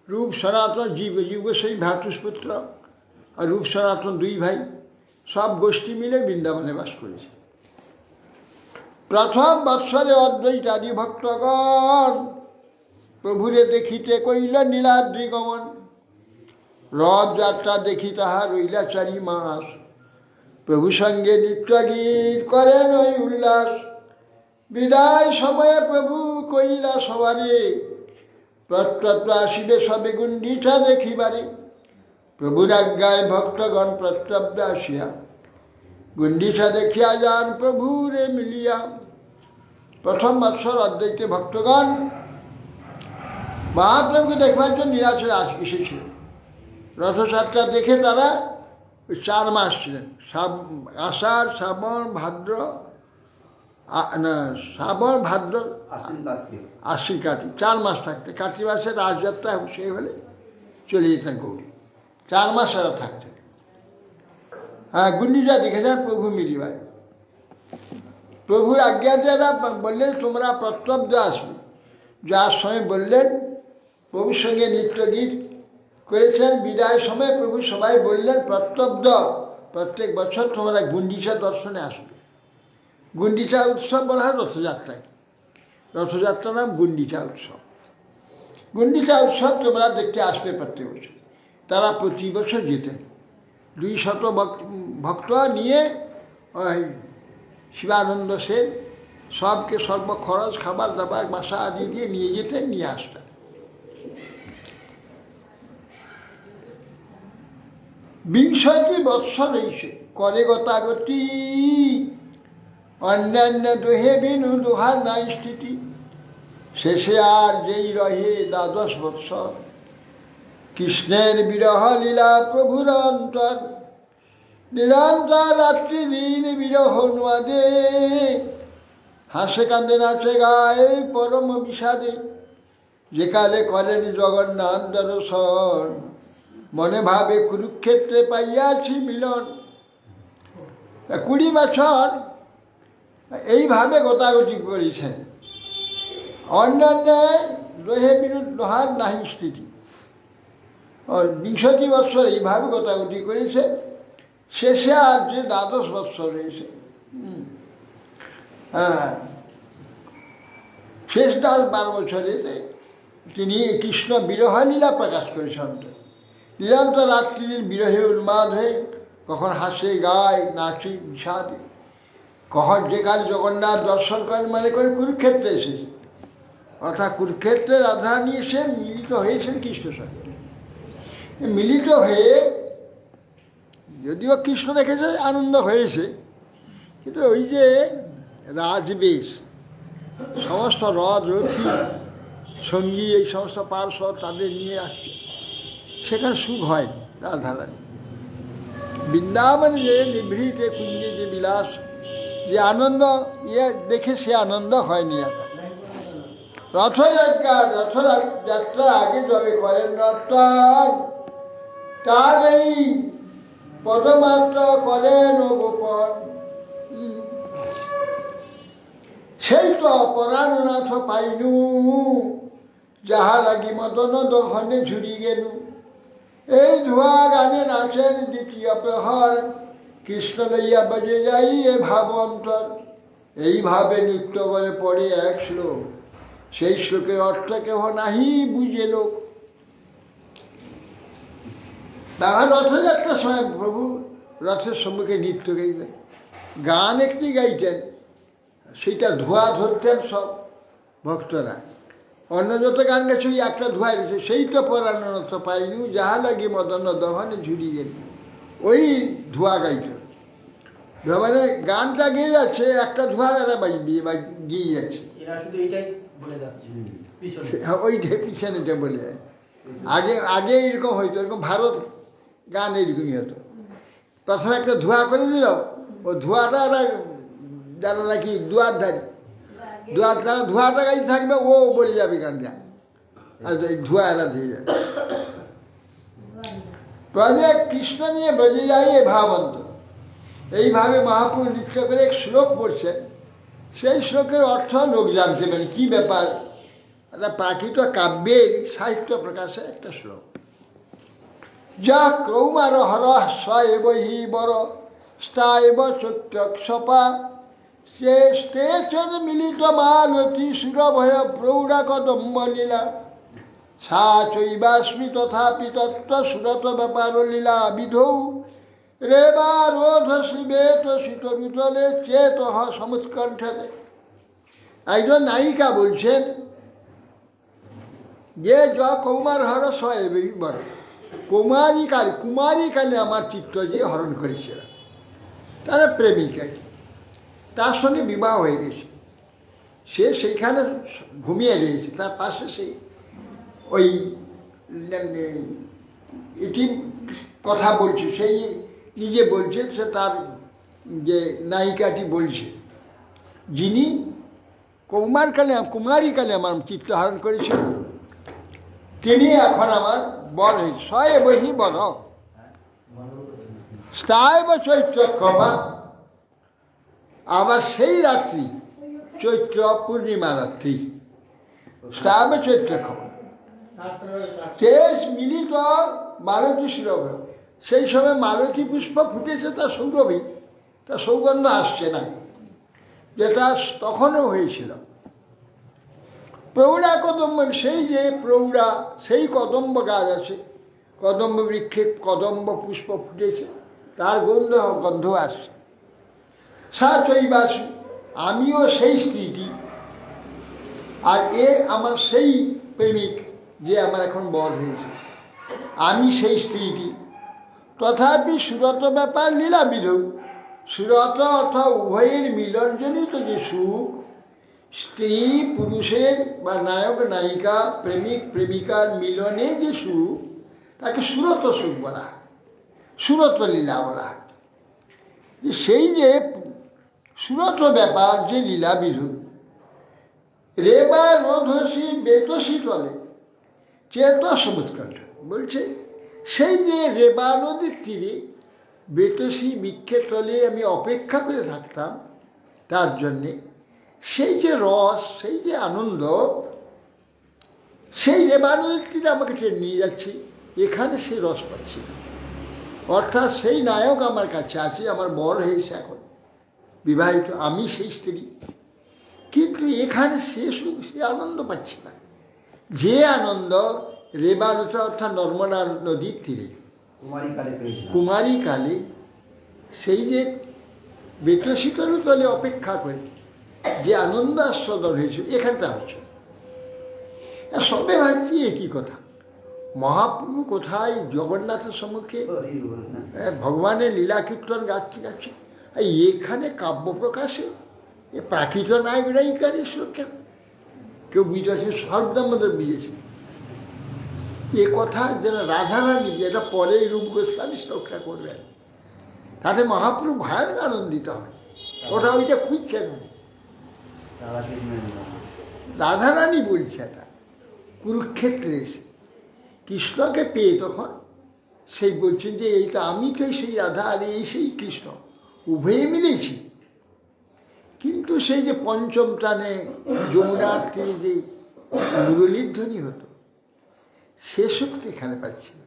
রূপ সনাতন, জীব গোস্বামী ভ্রাতুষ্পুত্র, আর রূপ সনাতন 2 ভাই, সব গোষ্ঠী মিলে বৃন্দাবনে বাস করেছে। প্রথম বৎসরে অদ্বৈতাদি ভক্তগণ প্রভুরে দেখিতে কইল নীলাদ্রি গমন, রথযাত্রা দেখি তাহা রইলা 4 মাস, প্রভু সঙ্গে নিত্য গীত করেন ওই উল্লাস। বিদায় সময়ে প্রভু কইলা সবারে, প্রত্যত্র আসিবে সবে গুণ্ডিচা দেখিবারে। প্রভুর আজ্ঞায় ভক্তগণ প্রত্যব্য আসিয়া, গুণ্ডিচা দেখিয়া যান প্রভুরে মিলিয়া। প্রথম বৎসর অদ্বৈত ভক্তগণ মহাপ্রভুকে দেখবার জন্য নীলাচলে এসেছিল। রথযাত্রা দেখে তারা 4 মাস ছিলেন, আষাঢ়, শ্রাবণ, ভাদ্র, শ্রাবণ, ভাদ্র, আশ্বিন, কার্তিক, 4 মাস থাকতে। কার্তিক মাসে রাজযাত্রা সেই হলে চলে যেতেন গৌরী, 4 মাস তারা থাকতেন। গুণ্ডিচা দেখে যান প্রভু মিলিবার। প্রভুর আজ্ঞা যারা বললেন তোমরা প্রত্যব্দ আসবে, যার সময় বললেন প্রভুর সঙ্গে নিত্য গীত করেছেন। বিদায় সময় প্রভু সবাই বললেন প্রত্যব্দ, প্রত্যেক বছর তোমরা গুণ্ডিচা দর্শনে আসবে। গুণ্ডিচা উৎসব বলা হয় রথযাত্রায়, রথযাত্রা নাম গুণ্ডিচা উৎসব। গুণ্ডিচা উৎসব তোমরা দেখতে আসবে প্রত্যেক বছর। তারা প্রতি বছর যেতেন। 200 ভক্ত নিয়ে ওই শিবানন্দ সেন সবকে সর্ব খরচ, খাবার দাবার, বাসা আদি দিয়ে নিয়ে যেতেন, নিয়ে আসতেন। 20 বৎসর হইছে করে গতাগতি, অন্যান্য দোহে বিনু দোহার নাই স্থিতি। শেষে আর যেই রহে 12 বৎসর, কৃষ্ণের বিরহ লীলা প্রভুর অন্তর। নিরন্তর রাত্রি দিন বিরহ নুয়াদে, হাসে কাঁদে নাচে গায়ে পরম বিষাদে। যেকালে করেন জগন্নাথ দর্শন, মনে ভাবে কুরুক্ষেত্রে পাইয়াছি মিলন। 20 বছর এইভাবে গতাগতি করেছেন। অন্যান্য লোহে বিরুদ্ধ লোহার নাহি স্থিতি। ২০ বৎসর এইভাবে গতাগতি করেছে, শেষে আর যে ১২ বৎসর রয়েছে, শেষ ১২ বছরে তিনি কৃষ্ণ বিরহ লীলা প্রকাশ করেছেন। নিরন্তর রাত্রিদিন বিরহে উন্মাদ হয়ে কখন হাসে, গায়, নাচে, বিষাদে, কখন যে কাজ জগন্নাথ দর্শন করেন মানে করে কুরুক্ষেত্রে এসেছে, অর্থাৎ কুরুক্ষেত্রে রাধারানী এসে মিলিত হয়েছেন কৃষ্ণের সঙ্গে। মিলিত হয়ে যদিও কৃষ্ণ দেখেছে আনন্দ হয়েছে, কিন্তু ওই যে রাজবেশ, সমস্ত রথ রথী সঙ্গী এই সমস্ত পার্শ্বদ তাদের নিয়ে আসছে, সেখানে সুখ হয় রাধারানী। বৃন্দাবনে যে নিভৃতে কুঞ্জে যে বিলাস, যে আনন্দ দেখে সে আনন্দ হয়নি। রথযাত্রা আগে যবে করেন নর্তন, তার এই পদমাত্র করেন ও গোপন, সেই তো পরাণনাথ পাইনু, যাহা লাগি মদন দহনে ঝুরি গেলু। এই ধোয়া গানে নাচেন দ্বিতীয় প্রহর, কৃষ্ণ লইয়া বাজে যাই এ ভাব অন্তর। এইভাবে নৃত্য করে পড়ে এক শ্লোক, সেই শ্লোকের অর্থ কেহ নাহি বুঝে লোক। তারা রথযাত্রার সময় প্রভু রথের সম্মুখে নৃত্য গাইতেন, গান একটি গাইতেন, সেইটা ধোয়া ধরতেন সব ভক্তরা। অন্য যত গান গেছে ওই একটা ধোয়া গেছে, সেই তো পরাণনাথ পাইনু, যাহা লাগি মদন দহনে ঝুরি গেল, ওই ধোয়া গাইত। মানে গানটা গেয়ে যাচ্ছে, একটা ধোয়া এরা গিয়ে যাচ্ছে, ওইটা পিছনেটা বলে। আগে এরকম হইতো, এরকম ভারত গান এরকমই হতো। প্রথমে একটা ধোঁয়া করে দিল, ও ধোঁয়াটা যারা নাকি দুয়ারধারী, তারা ধোঁয়াটা গাইতে থাকবে, ও বলে যাবে গানটা, আর ধোঁয়া এরা দিয়ে যাবে। প্রজেক্ট কৃষ্ণ নিয়ে বেজে যায় এ ভাবন্ত। এইভাবে মহাপুরুষ নৃত্য করে এক শ্লোক পড়ছেন, সেই শ্লোকের অর্থ লোক জানতে পারে কি ব্যাপার। একটা প্রাকৃত কাব্যের সাহিত্য প্রকাশে একটা শ্লোক। যা ক্রৌমার হর স এব হি বর স্তা এব চৈত্রক্ষপা, সে স্তেচন মিলিত মালতী সুরভয় প্রৌঢ়া কদম্ব লীলা, সা চৈবাস্মি তথাপি তত্ত্ব সুরত ব্যাপার লীলা বিধৌ, রেবা রোধ শিবেত শীতরুতলে চেত সমুৎকণ্ঠতে। একজন নায়িকা বলছেন যে কৌমার হর স এবই বর, কুমারী কালে আমার চিত্ত যে হরণ করেছিল, তারা প্রেমিকা, তার সঙ্গে বিবাহ হয়ে গেছে, সে সেইখানে ঘুমিয়ে রয়েছে, তার পাশে সেই ওই এটি কথা বলছে, সেই নিজে বলছে, সে তার যে নায়িকাটি বলছে, যিনি কুমারী কালে আমার চিত্ত হরণ করেছিল, তিনি এখন আমার বর হয়েছে। সয় বহি বর স্থায় বা চৈত্র ক্ষমা, আবার সেই রাত্রি চৈত্র পূর্ণিমা রাত্রি, স্থায় বা চৈত্র ক্ষমা, তেজ মিলিত মালতী সুরভ, সেই সময় মালতী পুষ্প ফুটেছে, তার সৌরভী, তার সৌগন্ধ আসছে না, যেটা তখনও হয়েছিল। প্রৌঢ়া কদম্ব, সেই যে প্রৌঢ়া, সেই কদম্ব গাছ আছে, কদম্ব বৃক্ষে কদম্ব পুষ্প ফুটেছে, তার গন্ধ আসছে। সা চৈবাসী, আমিও সেই স্ত্রীটি, আর আমার সেই প্রেমিক যে আমার এখন বর হয়েছে, আমি সেই স্ত্রীটি। তথাপি সুরত ব্যাপার লীলা বিধৌ, সুরত অর্থাৎ উভয়ের মিলনজনিত যে সুখ, স্ত্রী পুরুষের বা নায়ক নায়িকা প্রেমিক প্রেমিকার মিলনে যে সুখ, তাকে সুরত সুখ বলা, সুরত লীলা বলা। সেই যে সুরত ব্যাপার যে লীলা বিধু, রেবা রোধসী বেতসী তলে চেত সমুৎকণ্ঠ, বলছে সেই যে রেবা নদীর তীরে বেতসী বৃক্ষের তলে আমি অপেক্ষা করে থাকতাম, তার জন্যে সেই যে রস, সেই যে আনন্দ, সেই রেবানুদ্দিনে আমাকে ট্রেন নিয়ে যাচ্ছি, এখানে সেই রস পাচ্ছি না। অর্থাৎ সেই নায়ক আমার কাছে আছে, আমার বর হয়েছে এখন বিবাহিত, আমি সেই স্ত্রী, কিন্তু এখানে সে আনন্দ পাচ্ছি না। যে আনন্দ রেবানুতা অর্থাৎ নর্মদা নদীর তীরে কুমারী কালে সেই যে বেতশীতল তলে অপেক্ষা করে যে আনন্দ আস্বাদন হয়েছিল, এখানে তা হচ্ছে। সবে ভাবছি একই কথা, মহাপ্রভু কোথায় জগন্নাথের সম্মুখে ভগবানের লীলা কীর্তন গাচ্ছে, এখানে কাব্য প্রকাশে এ প্রাকৃত নায়করাই কারে কেন? কেউ বুঝেছে, সর্বদামোদর বুঝেছে এ কথা যেন রাধারানী, যেটা পরে রূপ গোস্বামী শ্লোকটা করবেন, তাতে মহাপ্রভু ভয়ানক আনন্দিত হয়। ওটা ওইটা খুঁজছে না, রাধারানী বলছে এটা। কুরুক্ষেত্রে এসে কৃষ্ণকে পেয়ে তখন সেই বলছেন যে এই তো আমি তো সেই রাধা আর এই সেই কৃষ্ণ, উভয়ে মিলেছি। কিন্তু সেই যে পঞ্চম টানে যমুনার তীরে যে মুরলীর ধ্বনি হতো, সে শক্তি এখানে পাচ্ছি না।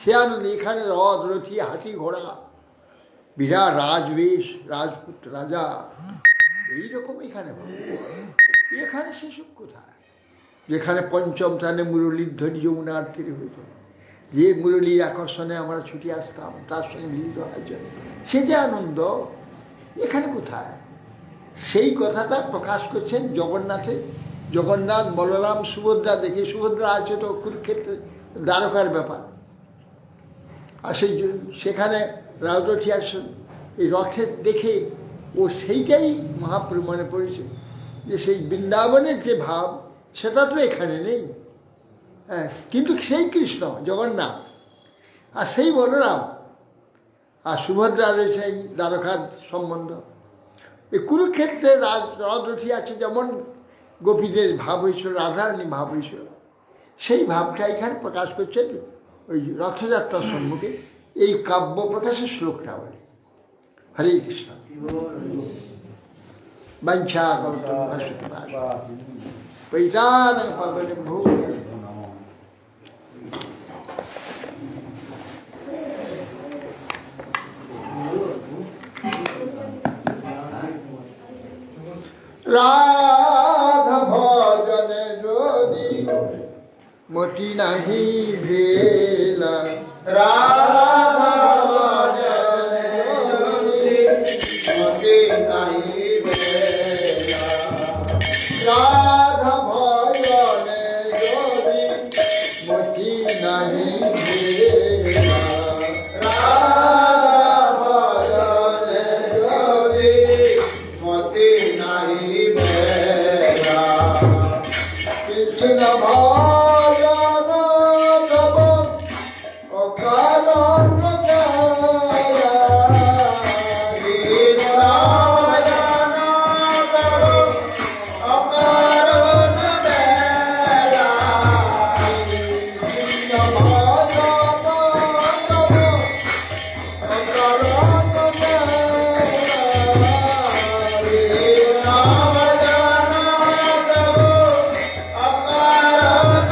সে আনন্দ এখানে রথ, রথি, হাতি, ঘোড়া, বিরাট রাজবেশ, রাজপুত্র, রাজা, এইরকম এখানে এখানে সেসব কোথায়? যেখানে পঞ্চম টানে মুরলীর ধ্বনি যমুনার তীরে হইত, যে মুরলীর আকর্ষণে আমরা ছুটে আসতাম তার সঙ্গে মিলিত হওয়ার জন্য, সে যে আনন্দ এখানে কোথায়? সেই কথাটা প্রকাশ করছেন জগন্নাথে। জগন্নাথ, বলরাম, সুভদ্রা দেখে, সুভদ্রা আছে তো কুরুক্ষেত্রে দ্বারকার ব্যাপার, আর সেখানে রাজরথী আসেন, এই রথের দেখে ও সেইটাই মহাপ্রভু মনে পড়েছে যে সেই বৃন্দাবনের যে ভাব সেটা তো এখানে নেই। হ্যাঁ, কিন্তু সেই কৃষ্ণ জগন্নাথ আর সেই বলরাম আর সুভদ্রা রয়েছে এই দ্বারকার সম্বন্ধ। এই কুরুক্ষেত্রে রথরথী আছে, যেমন গোপীদের ভাব হয়েছিল, রাধারানী ভাব হয়েছিল, সেই ভাবটা এখানে প্রকাশ করছেন ওই রথযাত্রার সম্মুখে এই কাব্য প্রকাশের শ্লোকটা বলে। হরে কৃষ্ণ। বাঞ্ছা পৈতানং পাবনে ভূ। রাধা ভজনে যদি মতি নাহি ভেলা, রাধা ভজনে যদি মতি নাহি ভেলা, রাধা ভজনে যদি মতি নাহি ভেলা, রাধা ভজনে যদি মতি নাহি ভেলা, কৃষ্ণ ভজন তব অকারণ দয়া, কৃষ্ণ ভজন তব অকারণ দয়া, কৃষ্ণ ভজন তব অকারণ দয়া,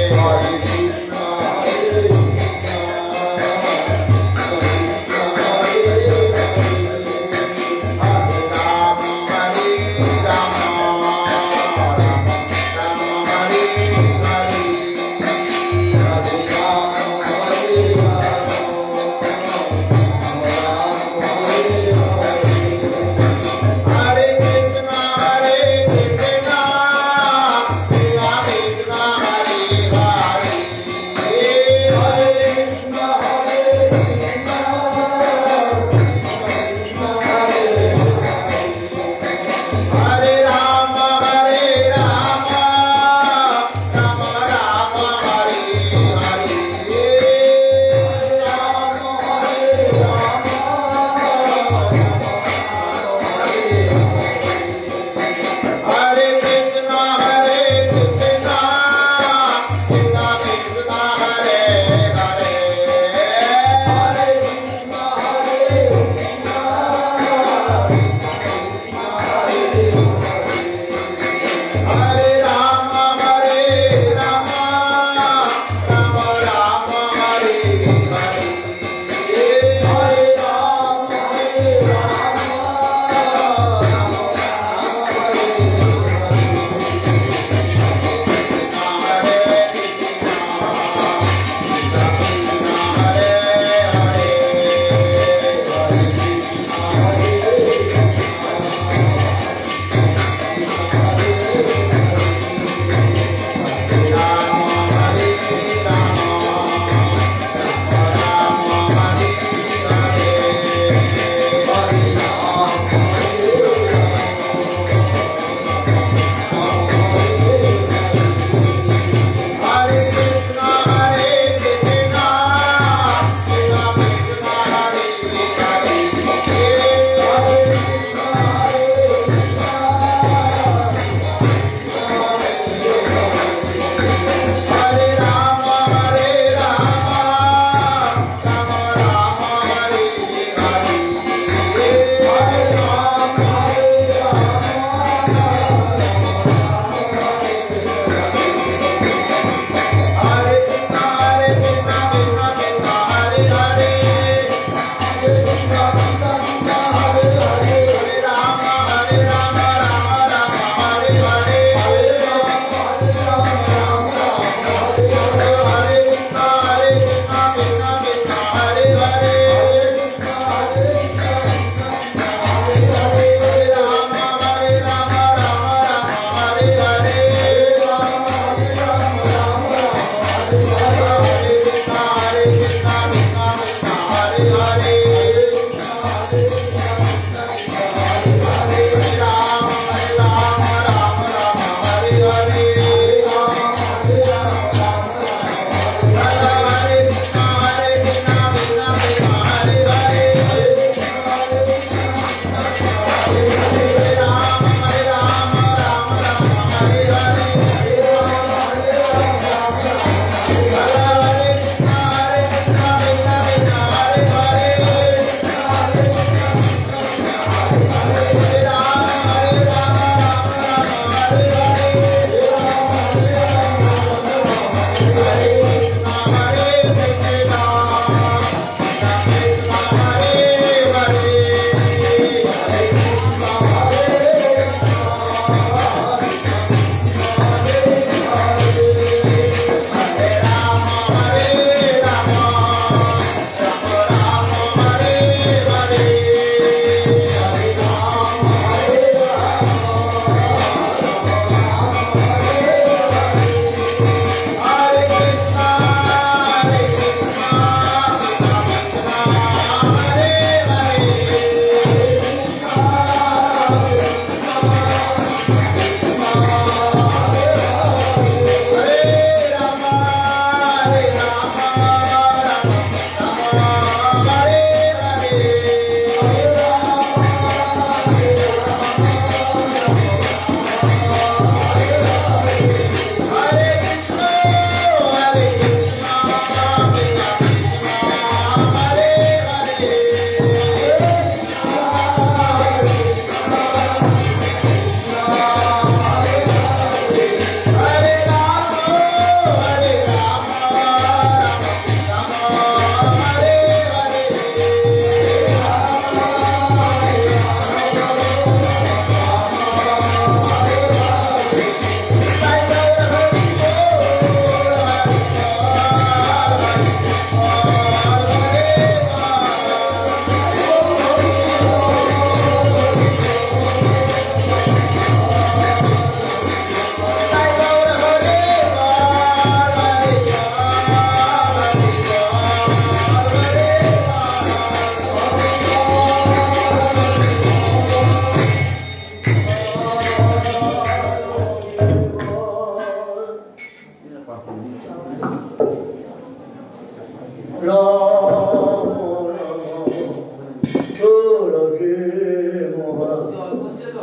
Hare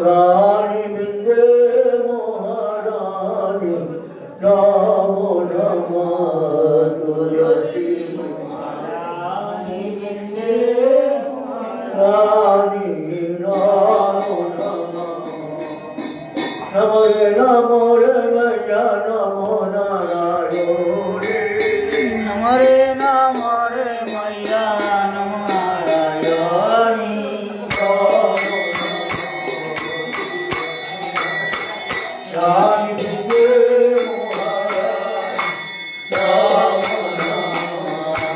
রানী বিন্দে মহারানী রাম রাম তুলসী রানী বিন্দে রানী রাম রাম নমরে নমরে ময়া নমো নারায়ণ নমরে নমরে ময়া নমো নারায়ণী রানী বিন্দে মহারানী রাম রাম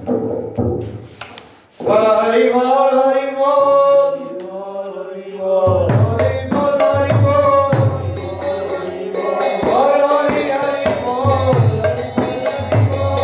हरि बोल हरि बोल हरि बोल हरि बोल हरि बोल बोल हरि हरि बोल हरि बोल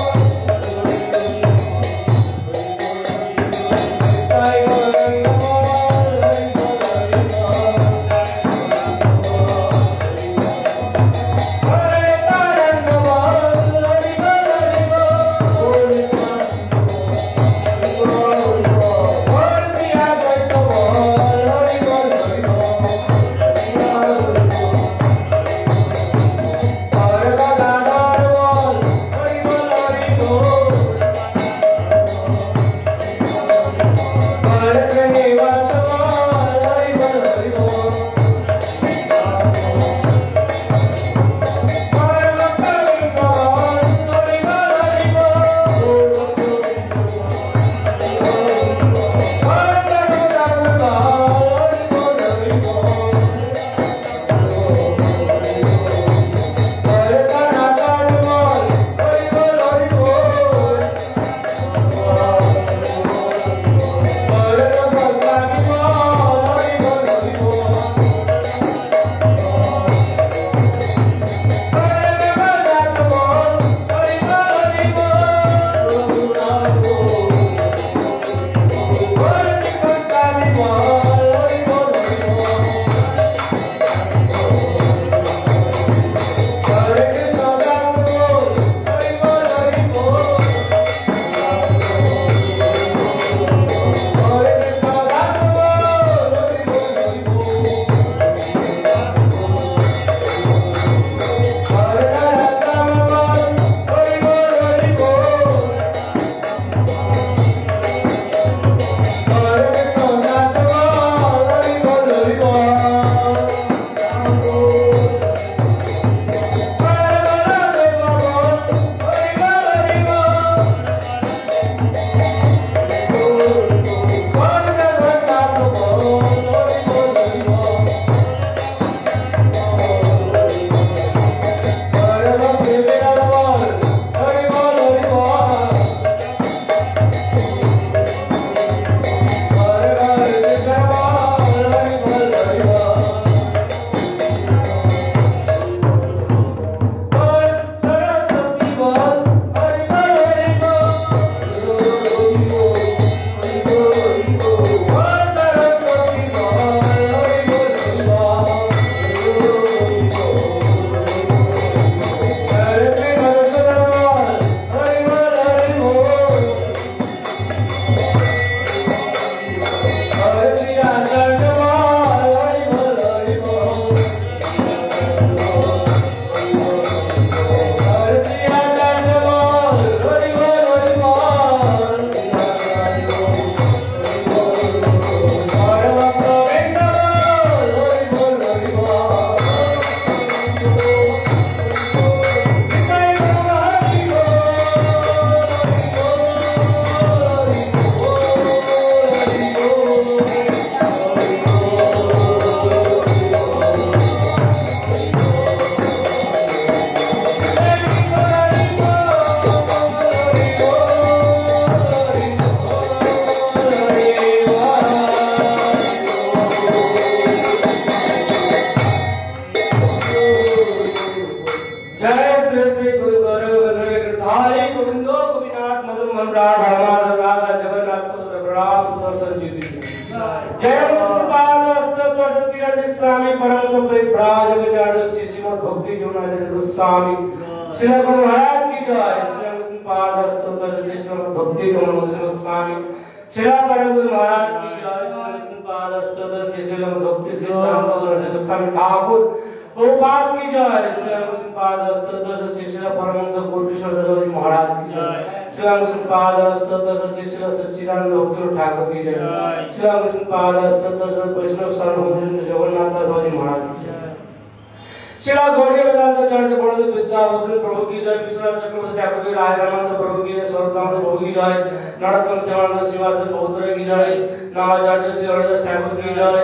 शिला गौड़िया वेदांत चर्च बड़े विद्याभूषण प्रभु की जय, विश्वनाथ चक्रवर्ती ठाकुर की राय, रामानंद प्रभु की जय, स्वरूपानंद प्रभु की जय, नरोत्तम सेवानंद शिवाजी बहुतरे की जय, नामाचार्य श्री हरिदास ठाकुर की जय,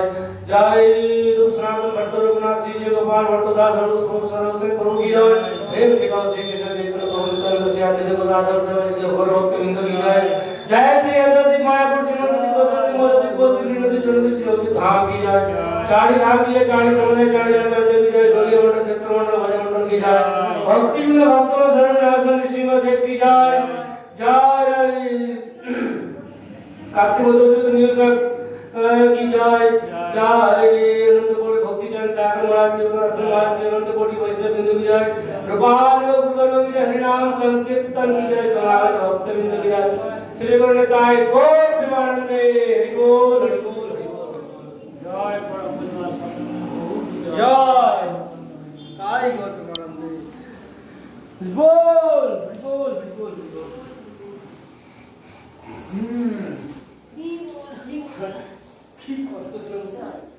जय रूपसनातन भट्ट रघुनाथ जी गोपाल भट्टदास सर्वस्व प्रभु की जय, देव शिखा जी कृष्ण चैतन्य प्रभु नित्यानंद श्री आदि देव दास सर्व श्री गौर भक्त बिंदु की जय जय श्री अद्वैत मायापुर श्रीमती गोदावरी मोदी गोदी विनोदी जोड़ी श्री योगी धाम की जय चारी धाम की जय चारी समुदाय चारी अंतर देव की जय गौरी मंडल क्षेत्र मंडल भजन मंडल की जय भक्ति बिंद भक्तों शरण आसन श्रीमद देव की जय जय कार्तिक चतुर्थ नीलकंठ की जय जय अनंत कोटि भक्ति चरण सागर महाराज जी का समाज के अनंत कोटि वैष्णव बिंदु की जय कृपाल लोक गुरु की जय हरि नाम संकीर्तन की जय समागत भक्त बिंदु की जय श्री गुरु निताय गौर प्रेमानंदे हरि बोल हरि बोल हरि बोल जय परम जय काय गौर प्रेमानंदे हरि बोल हरि बोल हरि बोल हरि बोल ठीक कष्ट